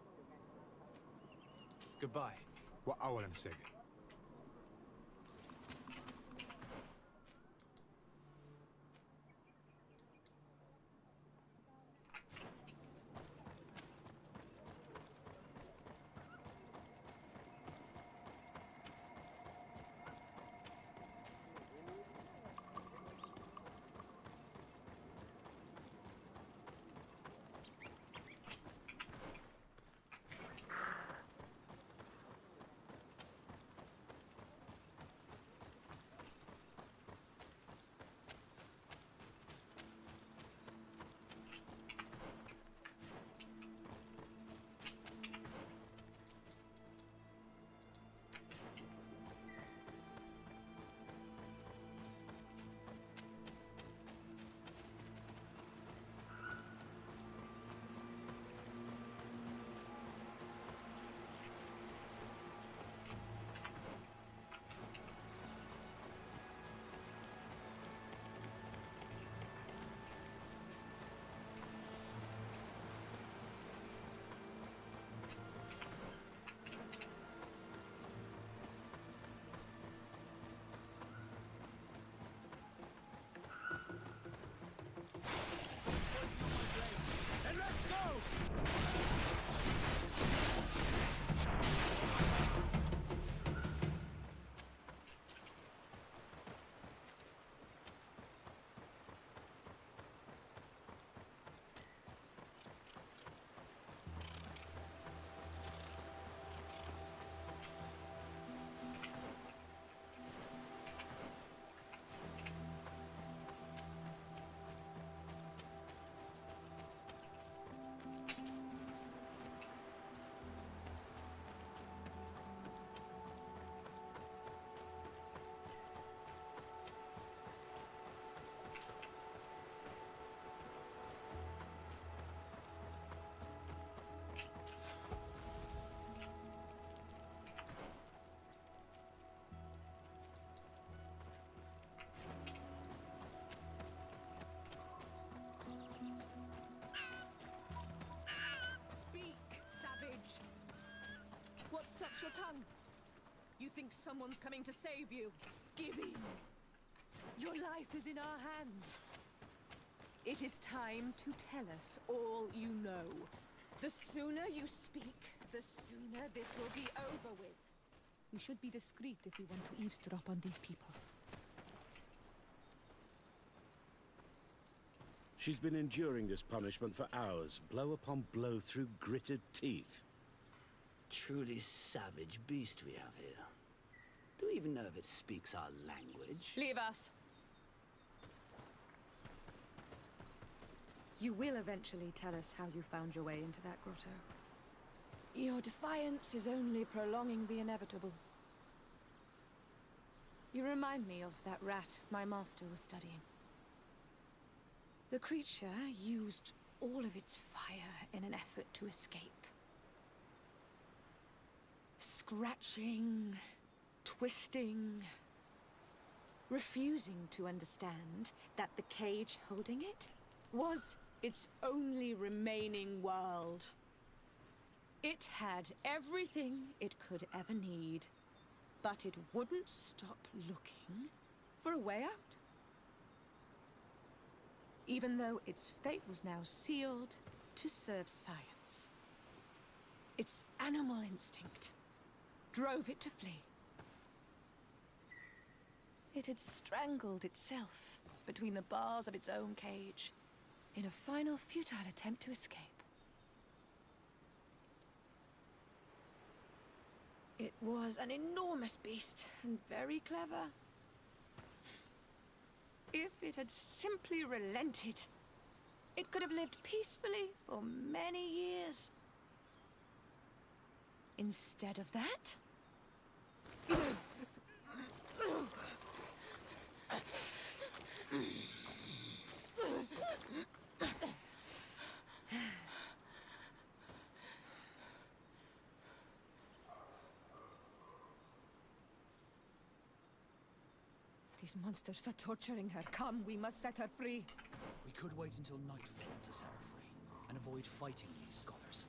Goodbye. What awalem seg? What stops your tongue? You think someone's coming to save you? Give in. Your life is in our hands. It is time to tell us all you know. The sooner you speak, the sooner this will be over with. We should be discreet if we want to eavesdrop on these people. She's been enduring this punishment for hours, blow upon blow through gritted teeth. Truly savage beast we have here. Do we even know if it speaks our language? Leave us. You will eventually tell us how you found your way into that grotto. Your defiance is only prolonging the inevitable. You remind me of that rat my master was studying. The creature used all of its fire in an effort to escape. Scratching, twisting, refusing to understand that the cage holding it was its only remaining world. It had everything it could ever need, but it wouldn't stop looking for a way out. Even though its fate was now sealed to serve science. Its animal instinct drove it to flee. It had strangled itself between the bars of its own cage in a final futile attempt to escape. It was an enormous beast and very clever. If it had simply relented, it could have lived peacefully for many years. Instead of that, these monsters are torturing her. Come, we must set her free. We could wait until nightfall to set her free, and avoid fighting these scholars.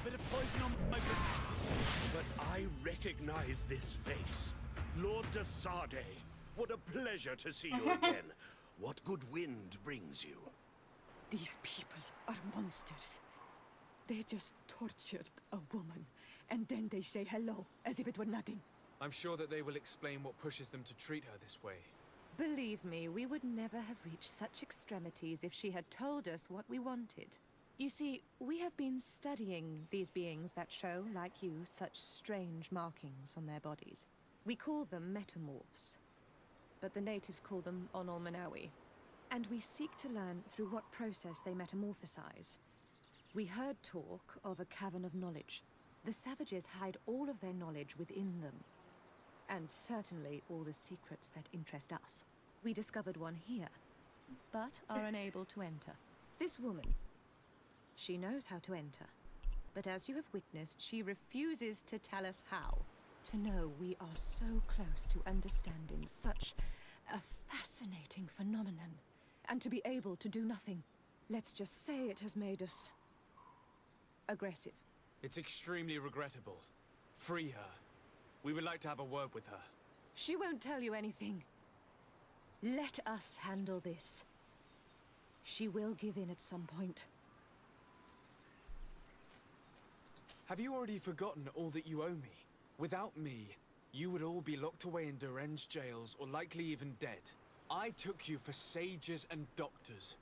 Bit of poison on my... But I recognize this face. Lord de Sardet. What a pleasure to see you again. What good wind brings you? These people are monsters. They just tortured a woman, and then they say hello, as if it were nothing. I'm sure that they will explain what pushes them to treat her this way. Believe me, we would never have reached such extremities if she had told us what we wanted. You see, we have been studying these beings that show, like you, such strange markings on their bodies. We call them metamorphs, but the natives call them Onolmanawi. And we seek to learn through what process they metamorphosize. We heard talk of a cavern of knowledge. The savages hide all of their knowledge within them. And certainly all the secrets that interest us. We discovered one here, but are unable to enter. This woman, she knows how to enter. But as you have witnessed, she refuses to tell us how. To know we are so close to understanding such a fascinating fascinating phenomenon. And to be able to do nothing. Let's just say it has made us... aggressive. It's extremely regrettable. Free her. We would like to have a word with her. She won't tell you anything. Let us handle this. She will give in at some point. Have you already forgotten all that you owe me? Without me, you would all be locked away in deranged jails or likely even dead. I took you for sages and doctors,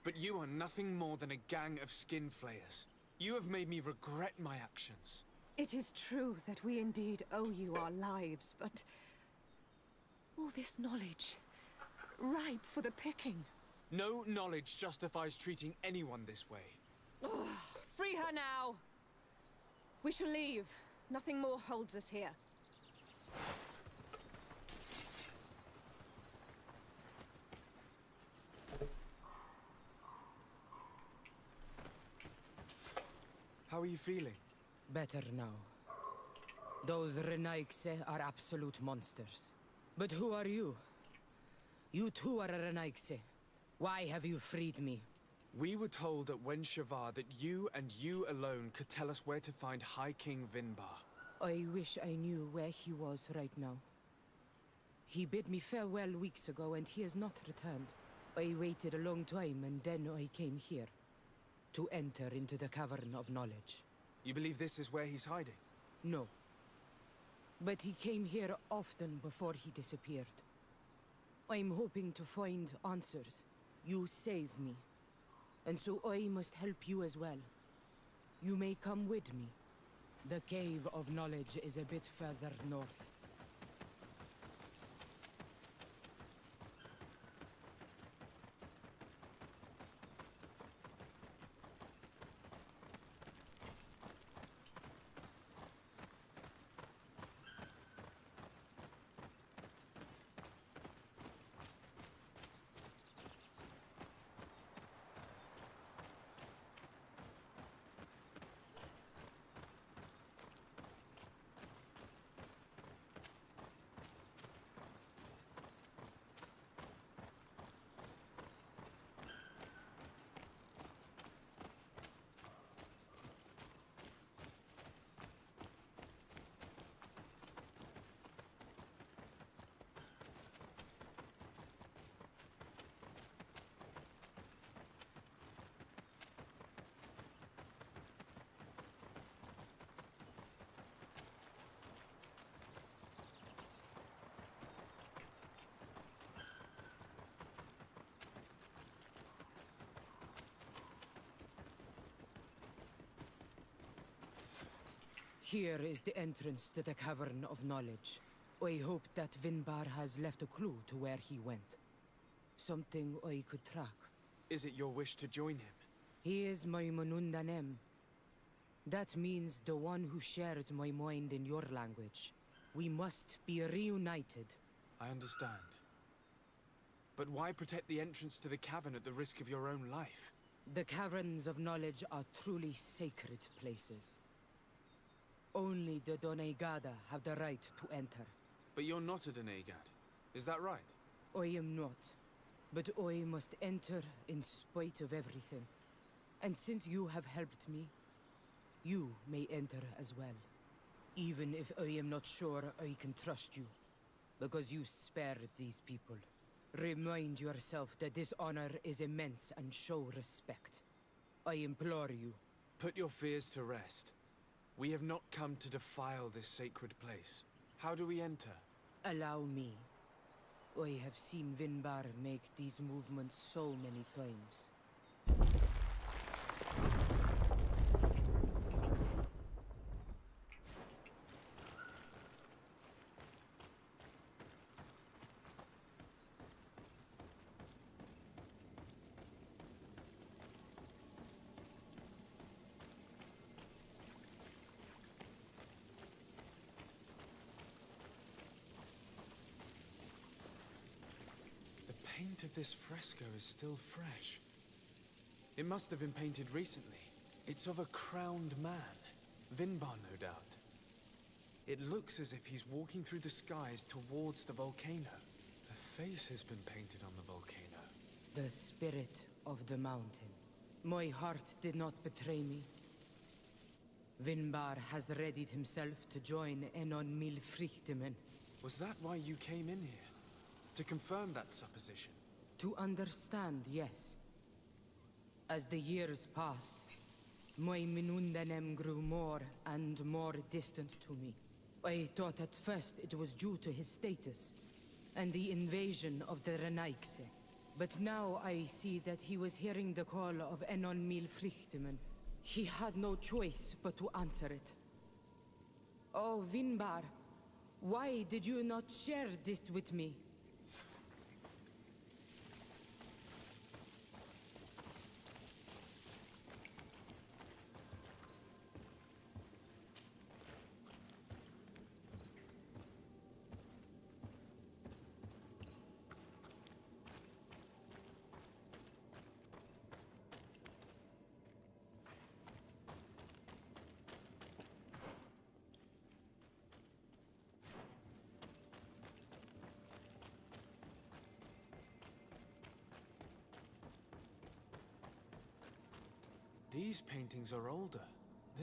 but you are nothing more than a gang of skin flayers. You have made me regret my actions. It is true that we indeed owe you our lives, but... all this knowledge, ripe for the picking. No knowledge justifies treating anyone this way. Ugh, free her now! We shall leave. Nothing more holds us here. How are you feeling? Better now. Those Renaigse are absolute monsters. But who are you? You too are a Renaigse. Why have you freed me? We were told at Wen Shavar that you and you alone could tell us where to find High King Vinbar. I wish I knew where he was right now. He bid me farewell weeks ago and he has not returned. I waited a long time and then I came here. To enter into the Cavern of Knowledge. You believe this is where he's hiding? No. But he came here often before he disappeared. I'm hoping to find answers. You saved me. And so I must help you as well. You may come with me. The Cave of Knowledge is a bit further north. Here is the entrance to the Cavern of Knowledge. I hope that Vinbar has left a clue to where he went. Something I could track. Is it your wish to join him? He is my Manundanem. That means the one who shares my mind in your language. We must be reunited. I understand. But why protect the entrance to the cavern at the risk of your own life? The Caverns of Knowledge are truly sacred places. Only the Doneigada have the right to enter. But you're not a Doneigad. Is that right? I am not. But I must enter in spite of everything. And since you have helped me, you may enter as well. Even if I am not sure I can trust you. Because you spared these people. Remind yourself that this honor is immense and show respect. I implore you. Put your fears to rest. We have not come to defile this sacred place. How do we enter? Allow me. I have seen Vinbar make these movements so many times. The paint of this fresco is still fresh. It must have been painted recently. It's of a crowned man. Vinbar, no doubt. It looks as if he's walking through the skies towards the volcano. A face has been painted on the volcano. The spirit of the mountain. My heart did not betray me. Vinbar has readied himself to join Enon Milfrichtemen. Was that why you came in here? To confirm that supposition? To understand, yes. As the years passed, my Minundanem grew more and more distant to me. I thought at first it was due to his status and the invasion of the Renaigse. But now I see that he was hearing the call of Enon Milfrichtemen. He had no choice but to answer it. Oh, Vinbar, why did you not share this with me? These paintings are older.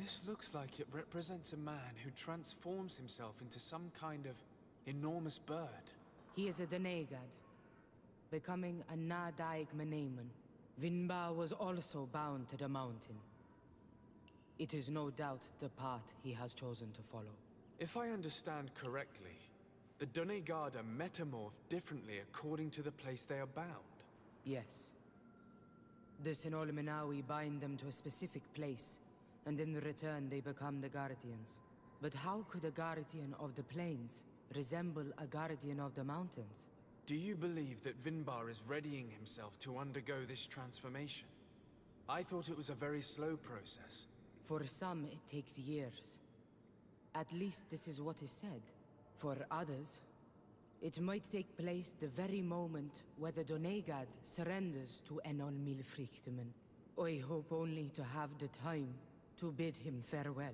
This looks like it represents a man who transforms himself into some kind of enormous bird. He is a Donegad, becoming a Nadaig Meneman. Vinbar was also bound to the mountain. It is no doubt the path he has chosen to follow. If I understand correctly, the Donegada metamorph differently according to the place they are bound. Yes. The Sinolmenawi bind them to a specific place, and in return they become the Guardians. But how could a Guardian of the Plains resemble a Guardian of the Mountains? Do you believe that Vinbar is readying himself to undergo this transformation? I thought it was a very slow process. For some, it takes years. At least this is what is said. For others, it might take place the very moment where the Donegad surrenders to Enon Milfrichtemen. I hope only to have the time to bid him farewell.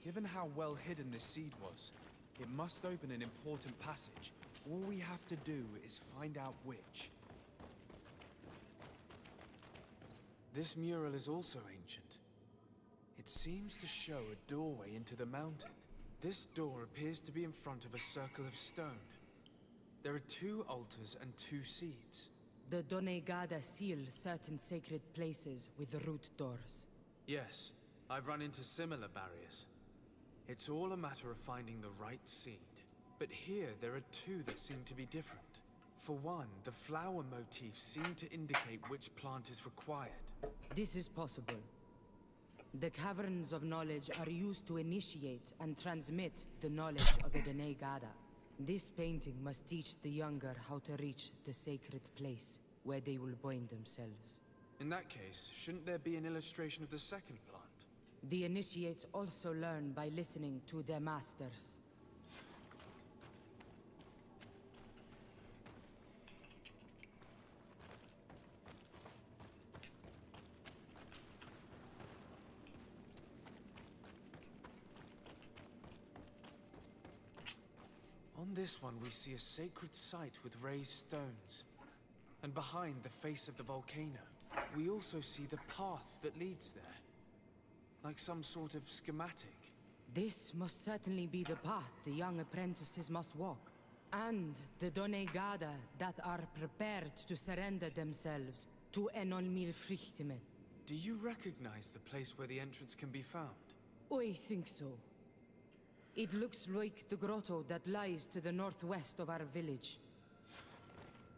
Given how well hidden this seed was, it must open an important passage. All we have to do is find out which. This mural is also ancient. It seems to show a doorway into the mountain. This door appears to be in front of a circle of stone. There are 2 altars and 2 seeds. The Donegada seal certain sacred places with root doors. Yes, I've run into similar barriers. It's all a matter of finding the right seed. But here, there are 2 that seem to be different. For one, the flower motifs seem to indicate which plant is required. This is possible. The caverns of knowledge are used to initiate and transmit the knowledge of the Donegada. This painting must teach the younger how to reach the sacred place, where they will bind themselves. In that case, shouldn't there be an illustration of the second plant? The initiates also learn by listening to their masters. On this one, we see a sacred site with raised stones. And behind the face of the volcano, we also see the path that leads there. Like some sort of schematic. This must certainly be the path the young apprentices must walk. And the Donegada that are prepared to surrender themselves to Enon Milfrichtemen. Do you recognize the place where the entrance can be found? I think so. It looks like the grotto that lies to the northwest of our village.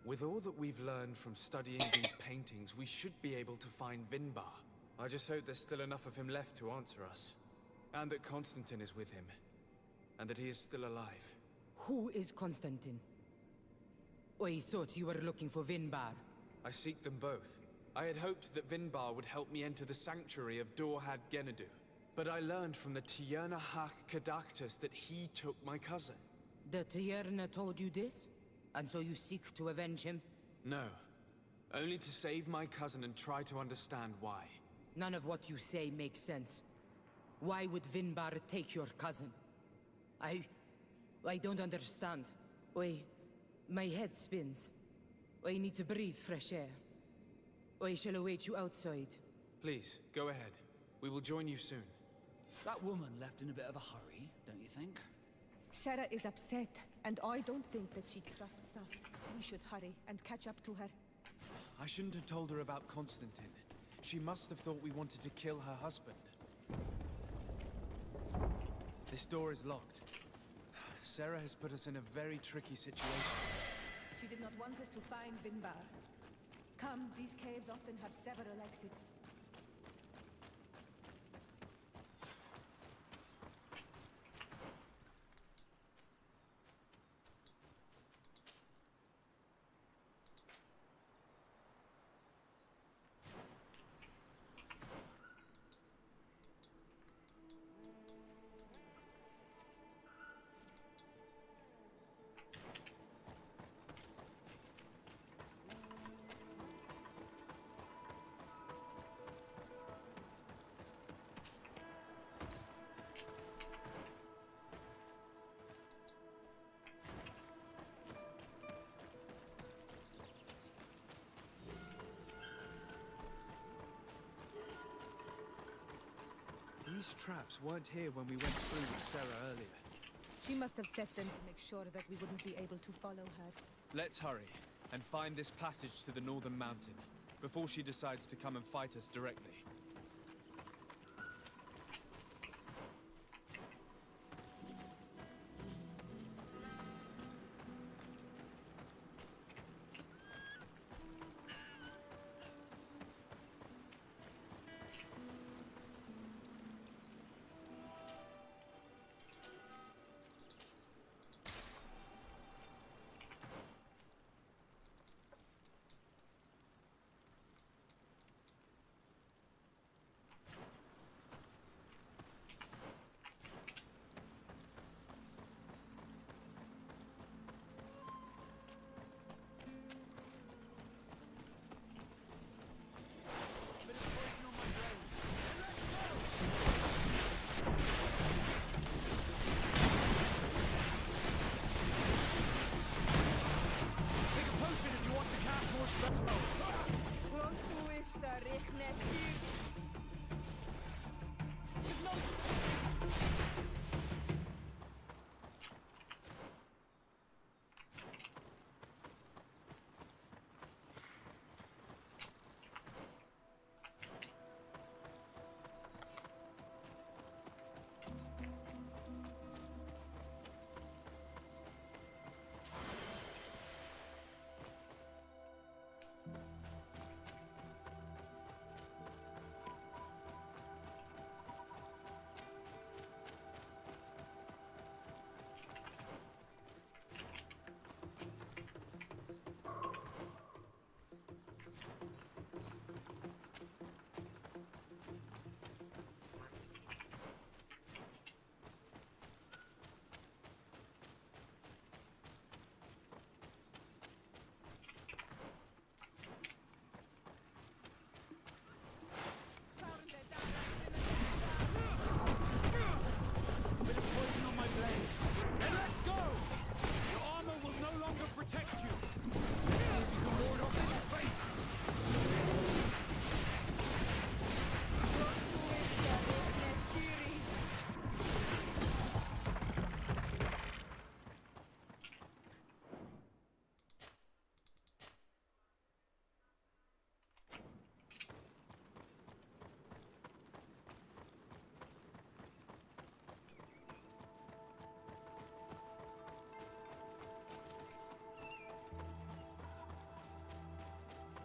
With all that we've learned from studying these paintings, we should be able to find Vinbar. I just hope there's still enough of him left to answer us. And that Constatntin is with him. And that he is still alive. Who is Constatntin? I thought you were looking for Vinbar. I seek them both. I had hoped that Vinbar would help me enter the sanctuary of Dorhad Genadu, but I learned from the Tierna Hach Kadactus that he took my cousin. The Tierna told you this? And so you seek to avenge him? No. Only to save my cousin and try to understand why. None of what you say makes sense. Why would Vinbar take your cousin? I don't understand. My head spins. I need to breathe fresh air. I shall await you outside. Please, go ahead. We will join you soon. That woman left in a bit of a hurry, don't you think? Sarah is upset, and I don't think that she trusts us. We should hurry and catch up to her. I shouldn't have told her about Constantin. She must have thought we wanted to kill her husband. This door is locked. Sarah has put us in a very tricky situation. She did not want us to find Vinbar. Come, these caves often have several exits. These traps weren't here when we went through with Sarah earlier. She must have set them to make sure that we wouldn't be able to follow her. Let's hurry and find this passage to the northern mountain before she decides to come and fight us directly.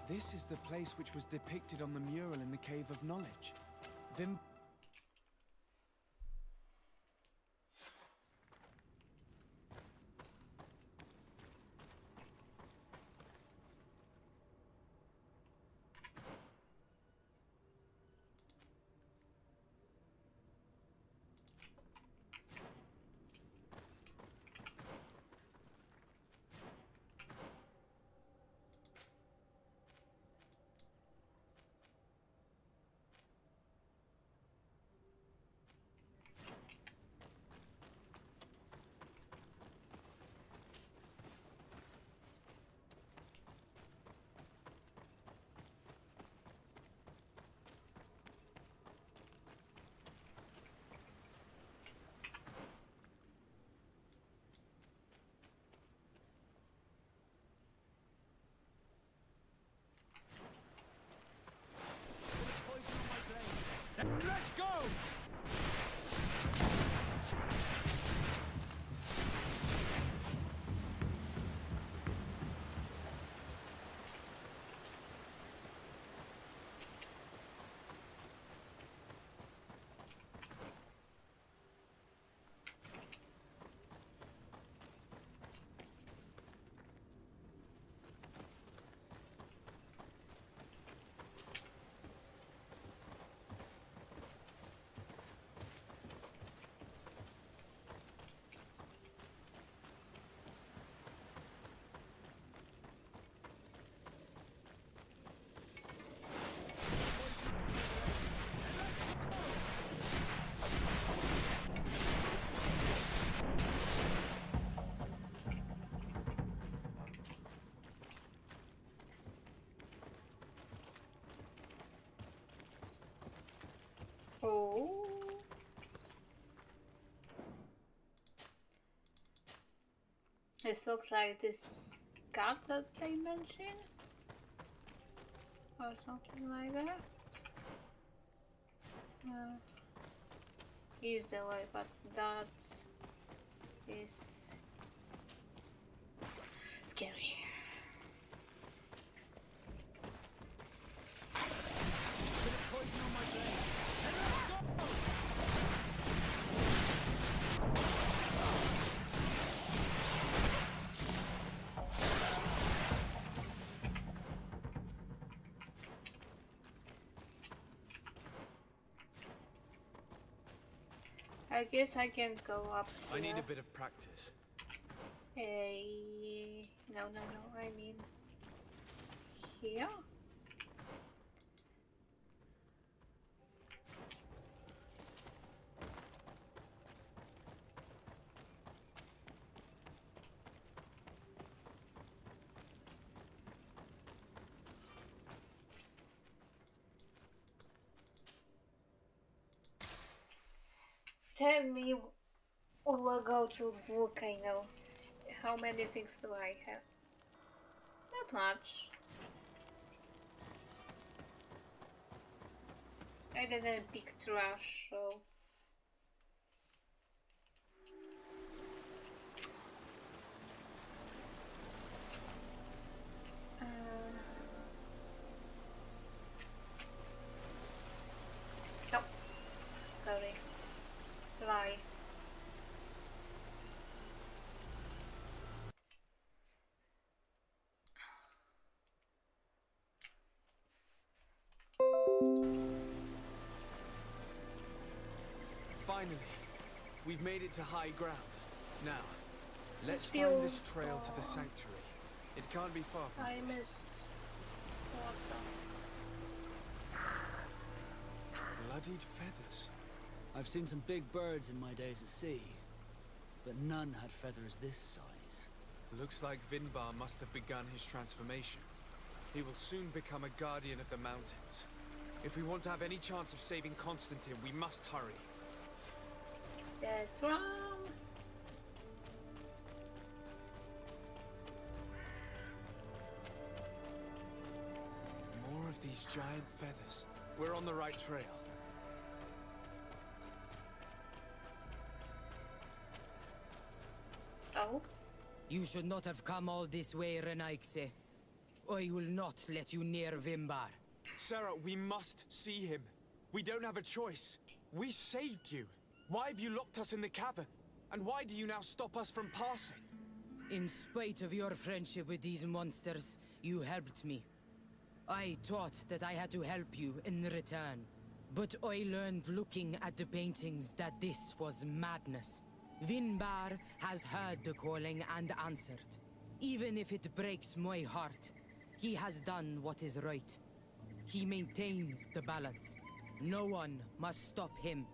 This is the place which was depicted on the mural in the Cave of Knowledge. Let's go! Oh. This looks like this cat that I mentioned. Or something like that. Is the way, but that is scary. I guess I can go up here. I need a bit of practice. No, I mean here. Tell me when we'll go to volcano. How many things do I have? Not much. I didn't pick trash, so... Oh, sorry. Lie. Finally, we've made it to high ground. Now, let's Feel- find this trail to the sanctuary. It can't be far from I here. miss water. Bloodied feathers. I've seen some big birds in my days at sea, but none had feathers this size. Looks like Vinbar must have begun his transformation. He will soon become a guardian of the mountains. If we want to have any chance of saving Constantine, we must hurry. That's wrong. More of these giant feathers. We're on the right trail. Oh? You should not have come all this way, Renaikse. I will not let you near Vimbar. Sarah, we must see him. We don't have a choice. We saved you. Why have you locked us in the cavern? And why do you now stop us from passing? In spite of your friendship with these monsters, you helped me. I thought that I had to help you in return. But I learned looking at the paintings that this was madness. Vinbar has heard the calling and answered. Even if it breaks my heart, he has done what is right. He maintains the balance. No one must stop him.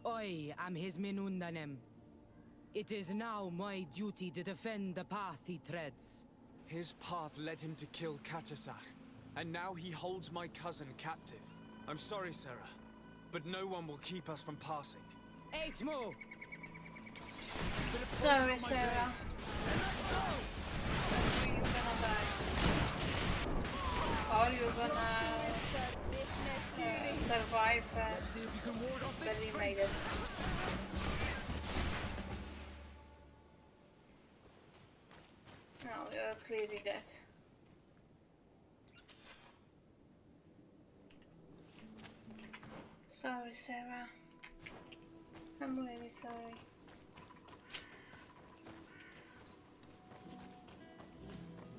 I am his Menundanem. It is now my duty to defend the path he treads. His path led him to kill Katasach, and now he holds my cousin captive. I'm sorry, Sarah, but no one will keep us from passing. Eitmo! Sorry, Sarah. You're gonna die. Or you're gonna survive Let's see if you can ward off this barely made it. No, you're clearly dead. Sorry, Sarah. I'm really sorry.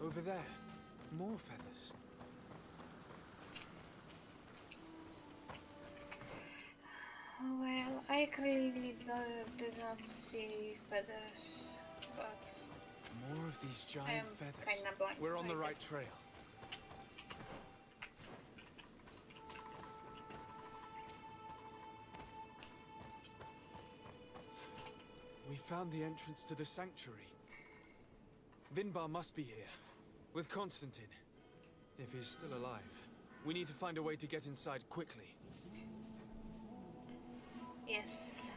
Over there, more feathers. Well, I clearly did not see feathers, but More of these I am giant feathers. kinda blind. We're on the I right guess. trail. We found the entrance to the sanctuary. Vinbar must be here, with Constantin. If he's still alive, we need to find a way to get inside quickly. Yes.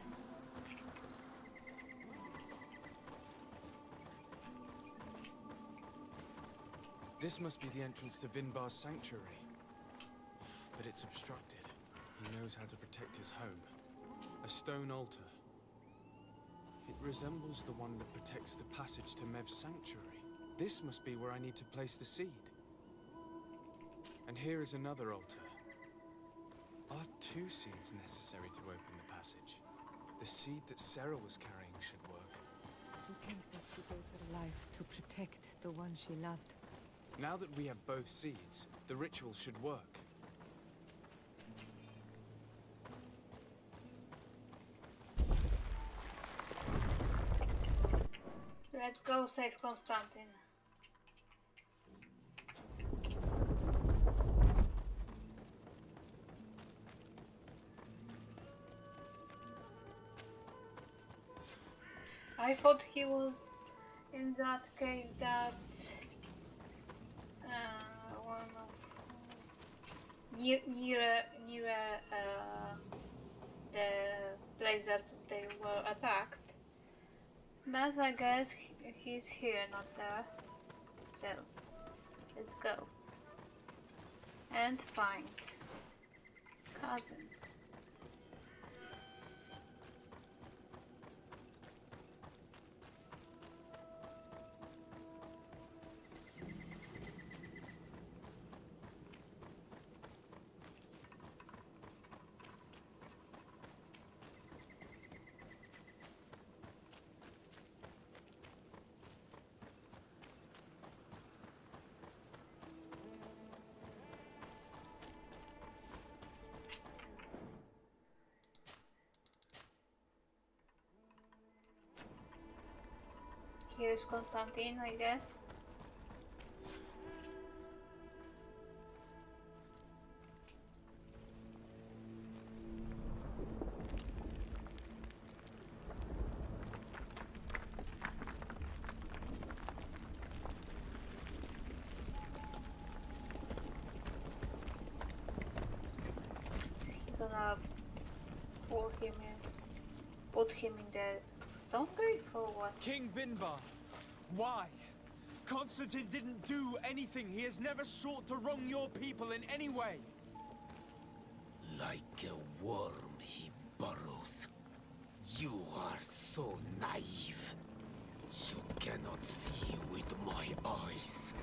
This must be the entrance to Vinbar's sanctuary. But it's obstructed. He knows how to protect his home. A stone altar. It resembles the one that protects the passage to Mev's sanctuary. This must be where I need to place the seed. And here is another altar. Are 2 seeds necessary to open the passage? The seed that Sarah was carrying should work. To think that she gave her life to protect the one she loved. Now that we have both seeds, the ritual should work. Let's go save Constantin. I thought he was in that cave that one of near the place that they were attacked. But I guess he's here, not there. So, let's go. And find cousin. Here's Constantin, I guess. Gonna put him in the stone grave or what? King Vinbar! Why? Constantine didn't do anything. He has never sought to wrong your people in any way. Like a worm he burrows. You are so naive. You cannot see with my eyes.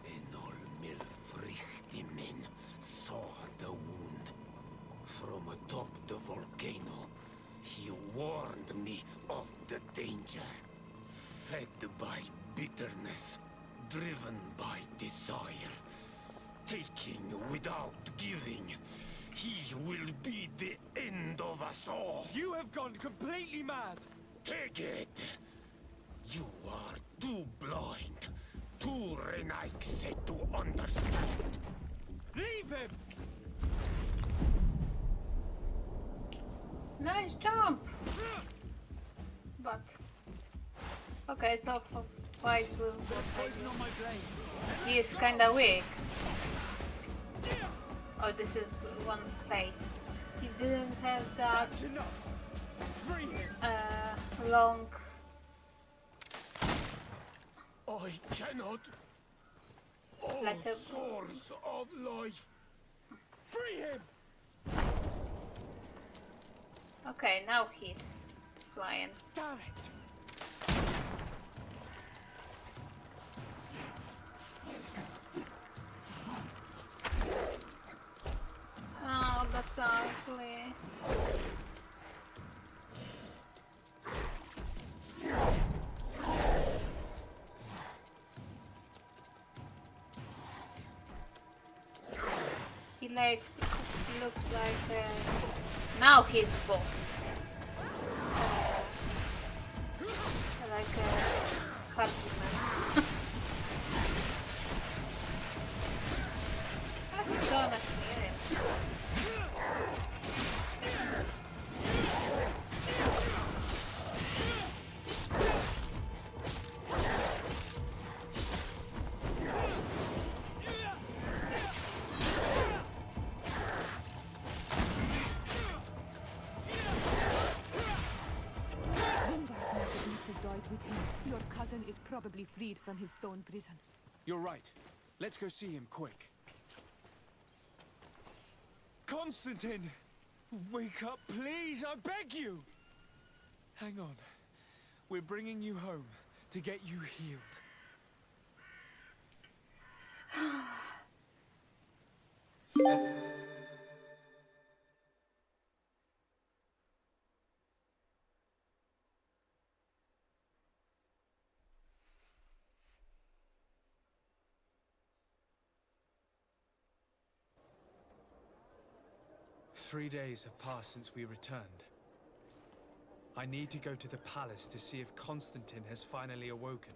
Enol Milfrichtimin saw the wound. From atop the volcano, he warned me of the danger. Fed by bitterness, driven by desire, taking without giving, he will be the end of us all. You have gone completely mad! Take it! You are too blind, too Renaikse to understand. Leave him! Nice jump! But okay, so for 5 will he is kinda weak. Oh, this is one face. He didn't have that long. I cannot. Oh, Like a source of life. Free him! Okay, now he's flying. Damn it! Oh, that's ugly. He looks like now he's the boss. Like a hard man. I'm gonna hear him. Your cousin is probably freed from his stone prison. You're right. Let's go see him quick. Constantine! Wake up, please! I beg you! Hang on. We're bringing you home to get you healed. 3 days have passed since we returned. I need to go to the palace to see if Constantine has finally awoken.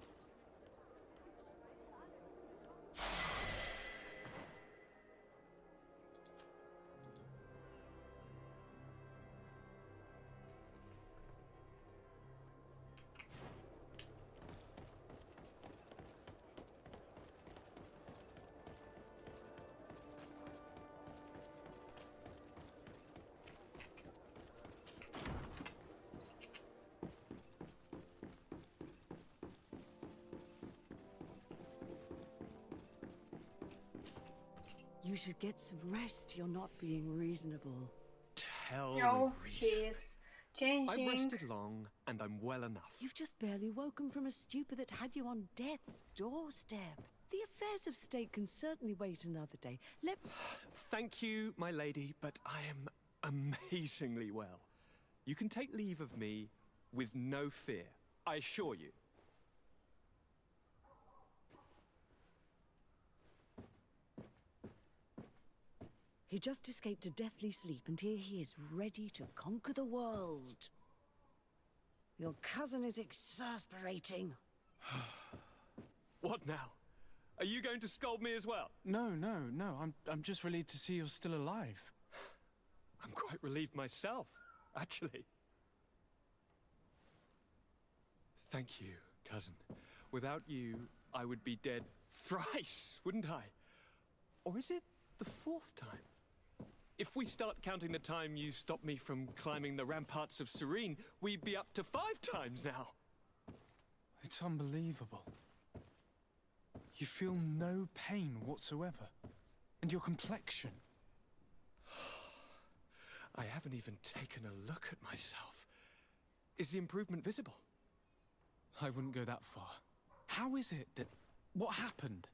You should get some rest. You're not being reasonable. Tell No, me he reason. is changing. I've rested long, and I'm well enough. You've just barely woken from a stupor that had you on death's doorstep. The affairs of state can certainly wait another day. Thank you, my lady, but I am amazingly well. You can take leave of me with no fear, I assure you. He just escaped a deathly sleep, and here he is, ready to conquer the world. Your cousin is exasperating. What now? Are you going to scold me as well? No. I'm just relieved to see you're still alive. I'm quite relieved myself, actually. Thank you, cousin. Without you, I would be dead thrice, wouldn't I? Or is it the 4th time? If we start counting the time you stopped me from climbing the ramparts of Serene, we'd be up to 5 times now. It's unbelievable. You feel no pain whatsoever. And your complexion. I haven't even taken a look at myself. Is the improvement visible? I wouldn't go that far. How is it that... What happened?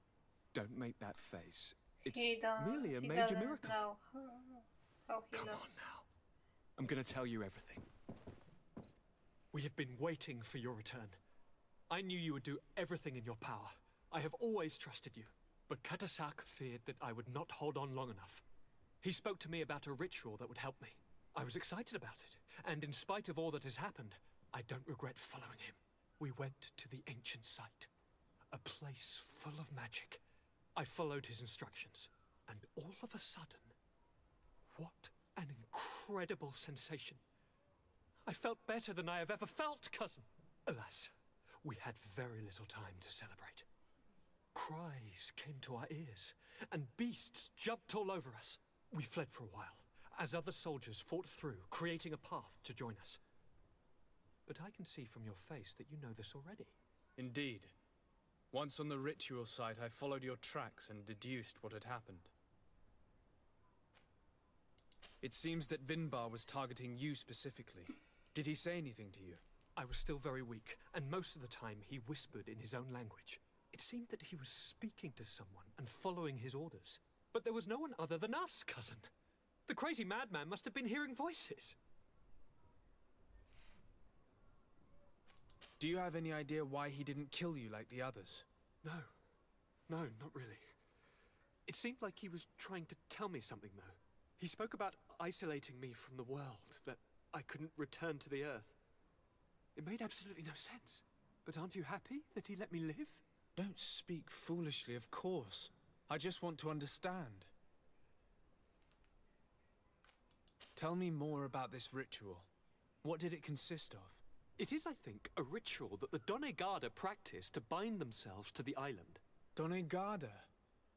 Don't make that face. It's He merely a he major doesn't miracle. know how he Come looks. on now. I'm going to tell you everything. We have been waiting for your return. I knew you would do everything in your power. I have always trusted you. But Katasak feared that I would not hold on long enough. He spoke to me about a ritual that would help me. I was excited about it. And in spite of all that has happened, I don't regret following him. We went to the ancient site. A place full of magic. I followed his instructions. And all of a sudden... What an incredible sensation. I felt better than I have ever felt, cousin. Alas, we had very little time to celebrate. Cries came to our ears, and beasts jumped all over us. We fled for a while, as other soldiers fought through, creating a path to join us. But I can see from your face that you know this already. Indeed. Once on the ritual site, I followed your tracks and deduced what had happened. It seems that Vinbar was targeting you specifically. Did he say anything to you? I was still very weak, and most of the time he whispered in his own language. It seemed that he was speaking to someone and following his orders. But there was no one other than us, cousin. The crazy madman must have been hearing voices. Do you have any idea why he didn't kill you like the others? No, not really. It seemed like he was trying to tell me something, though. He spoke about isolating me from the world, that I couldn't return to the Earth. It made absolutely no sense. But aren't you happy that he let me live? Don't speak foolishly, of course. I just want to understand. Tell me more about this ritual. What did it consist of? It is, I think, a ritual that the Donegada practice to bind themselves to the island. Donegada?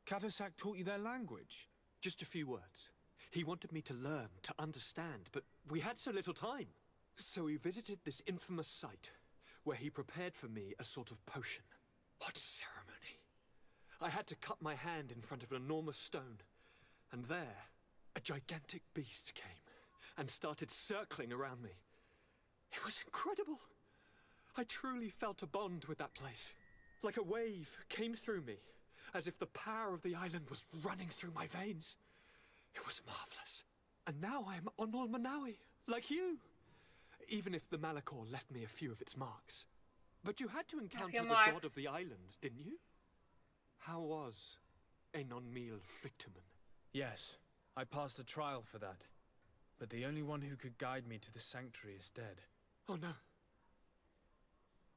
Katasak taught you their language? Just a few words. He wanted me to learn, to understand, but we had so little time. So we visited this infamous site, where he prepared for me a sort of potion. What ceremony! I had to cut my hand in front of an enormous stone, and there, a gigantic beast came and started circling around me. It was incredible. I truly felt a bond with that place. Like a wave came through me, as if the power of the island was running through my veins. It was marvelous. And now I am on Olmanawi, like you. Even if the Malachor left me a few of its marks. But you had to encounter the god of the island, didn't you? How was Enon Mil Flictumen? Yes, I passed a trial for that. But the only one who could guide me to the sanctuary is dead. Oh no.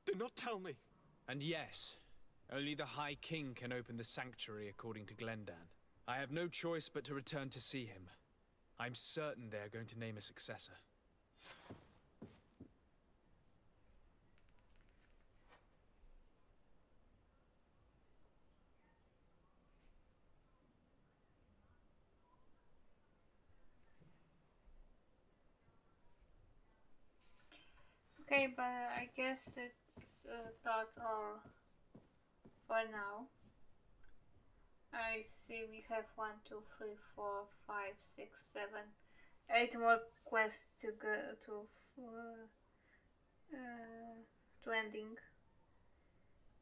Do not tell me. And yes, only the High King can open the sanctuary according to Glendan. I have no choice but to return to see him. I'm certain they're going to name a successor. Okay, but I guess it's that's all for now. I see we have 1, 2, 3, 4, 5, 6, 7, 8 more quests to go to ending,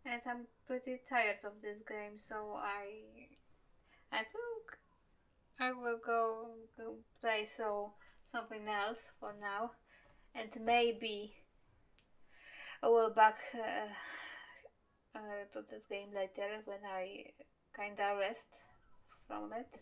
and I'm pretty tired of this game, so I think I will go play something else for now, and maybe I will back to this game later when I kinda rest from it.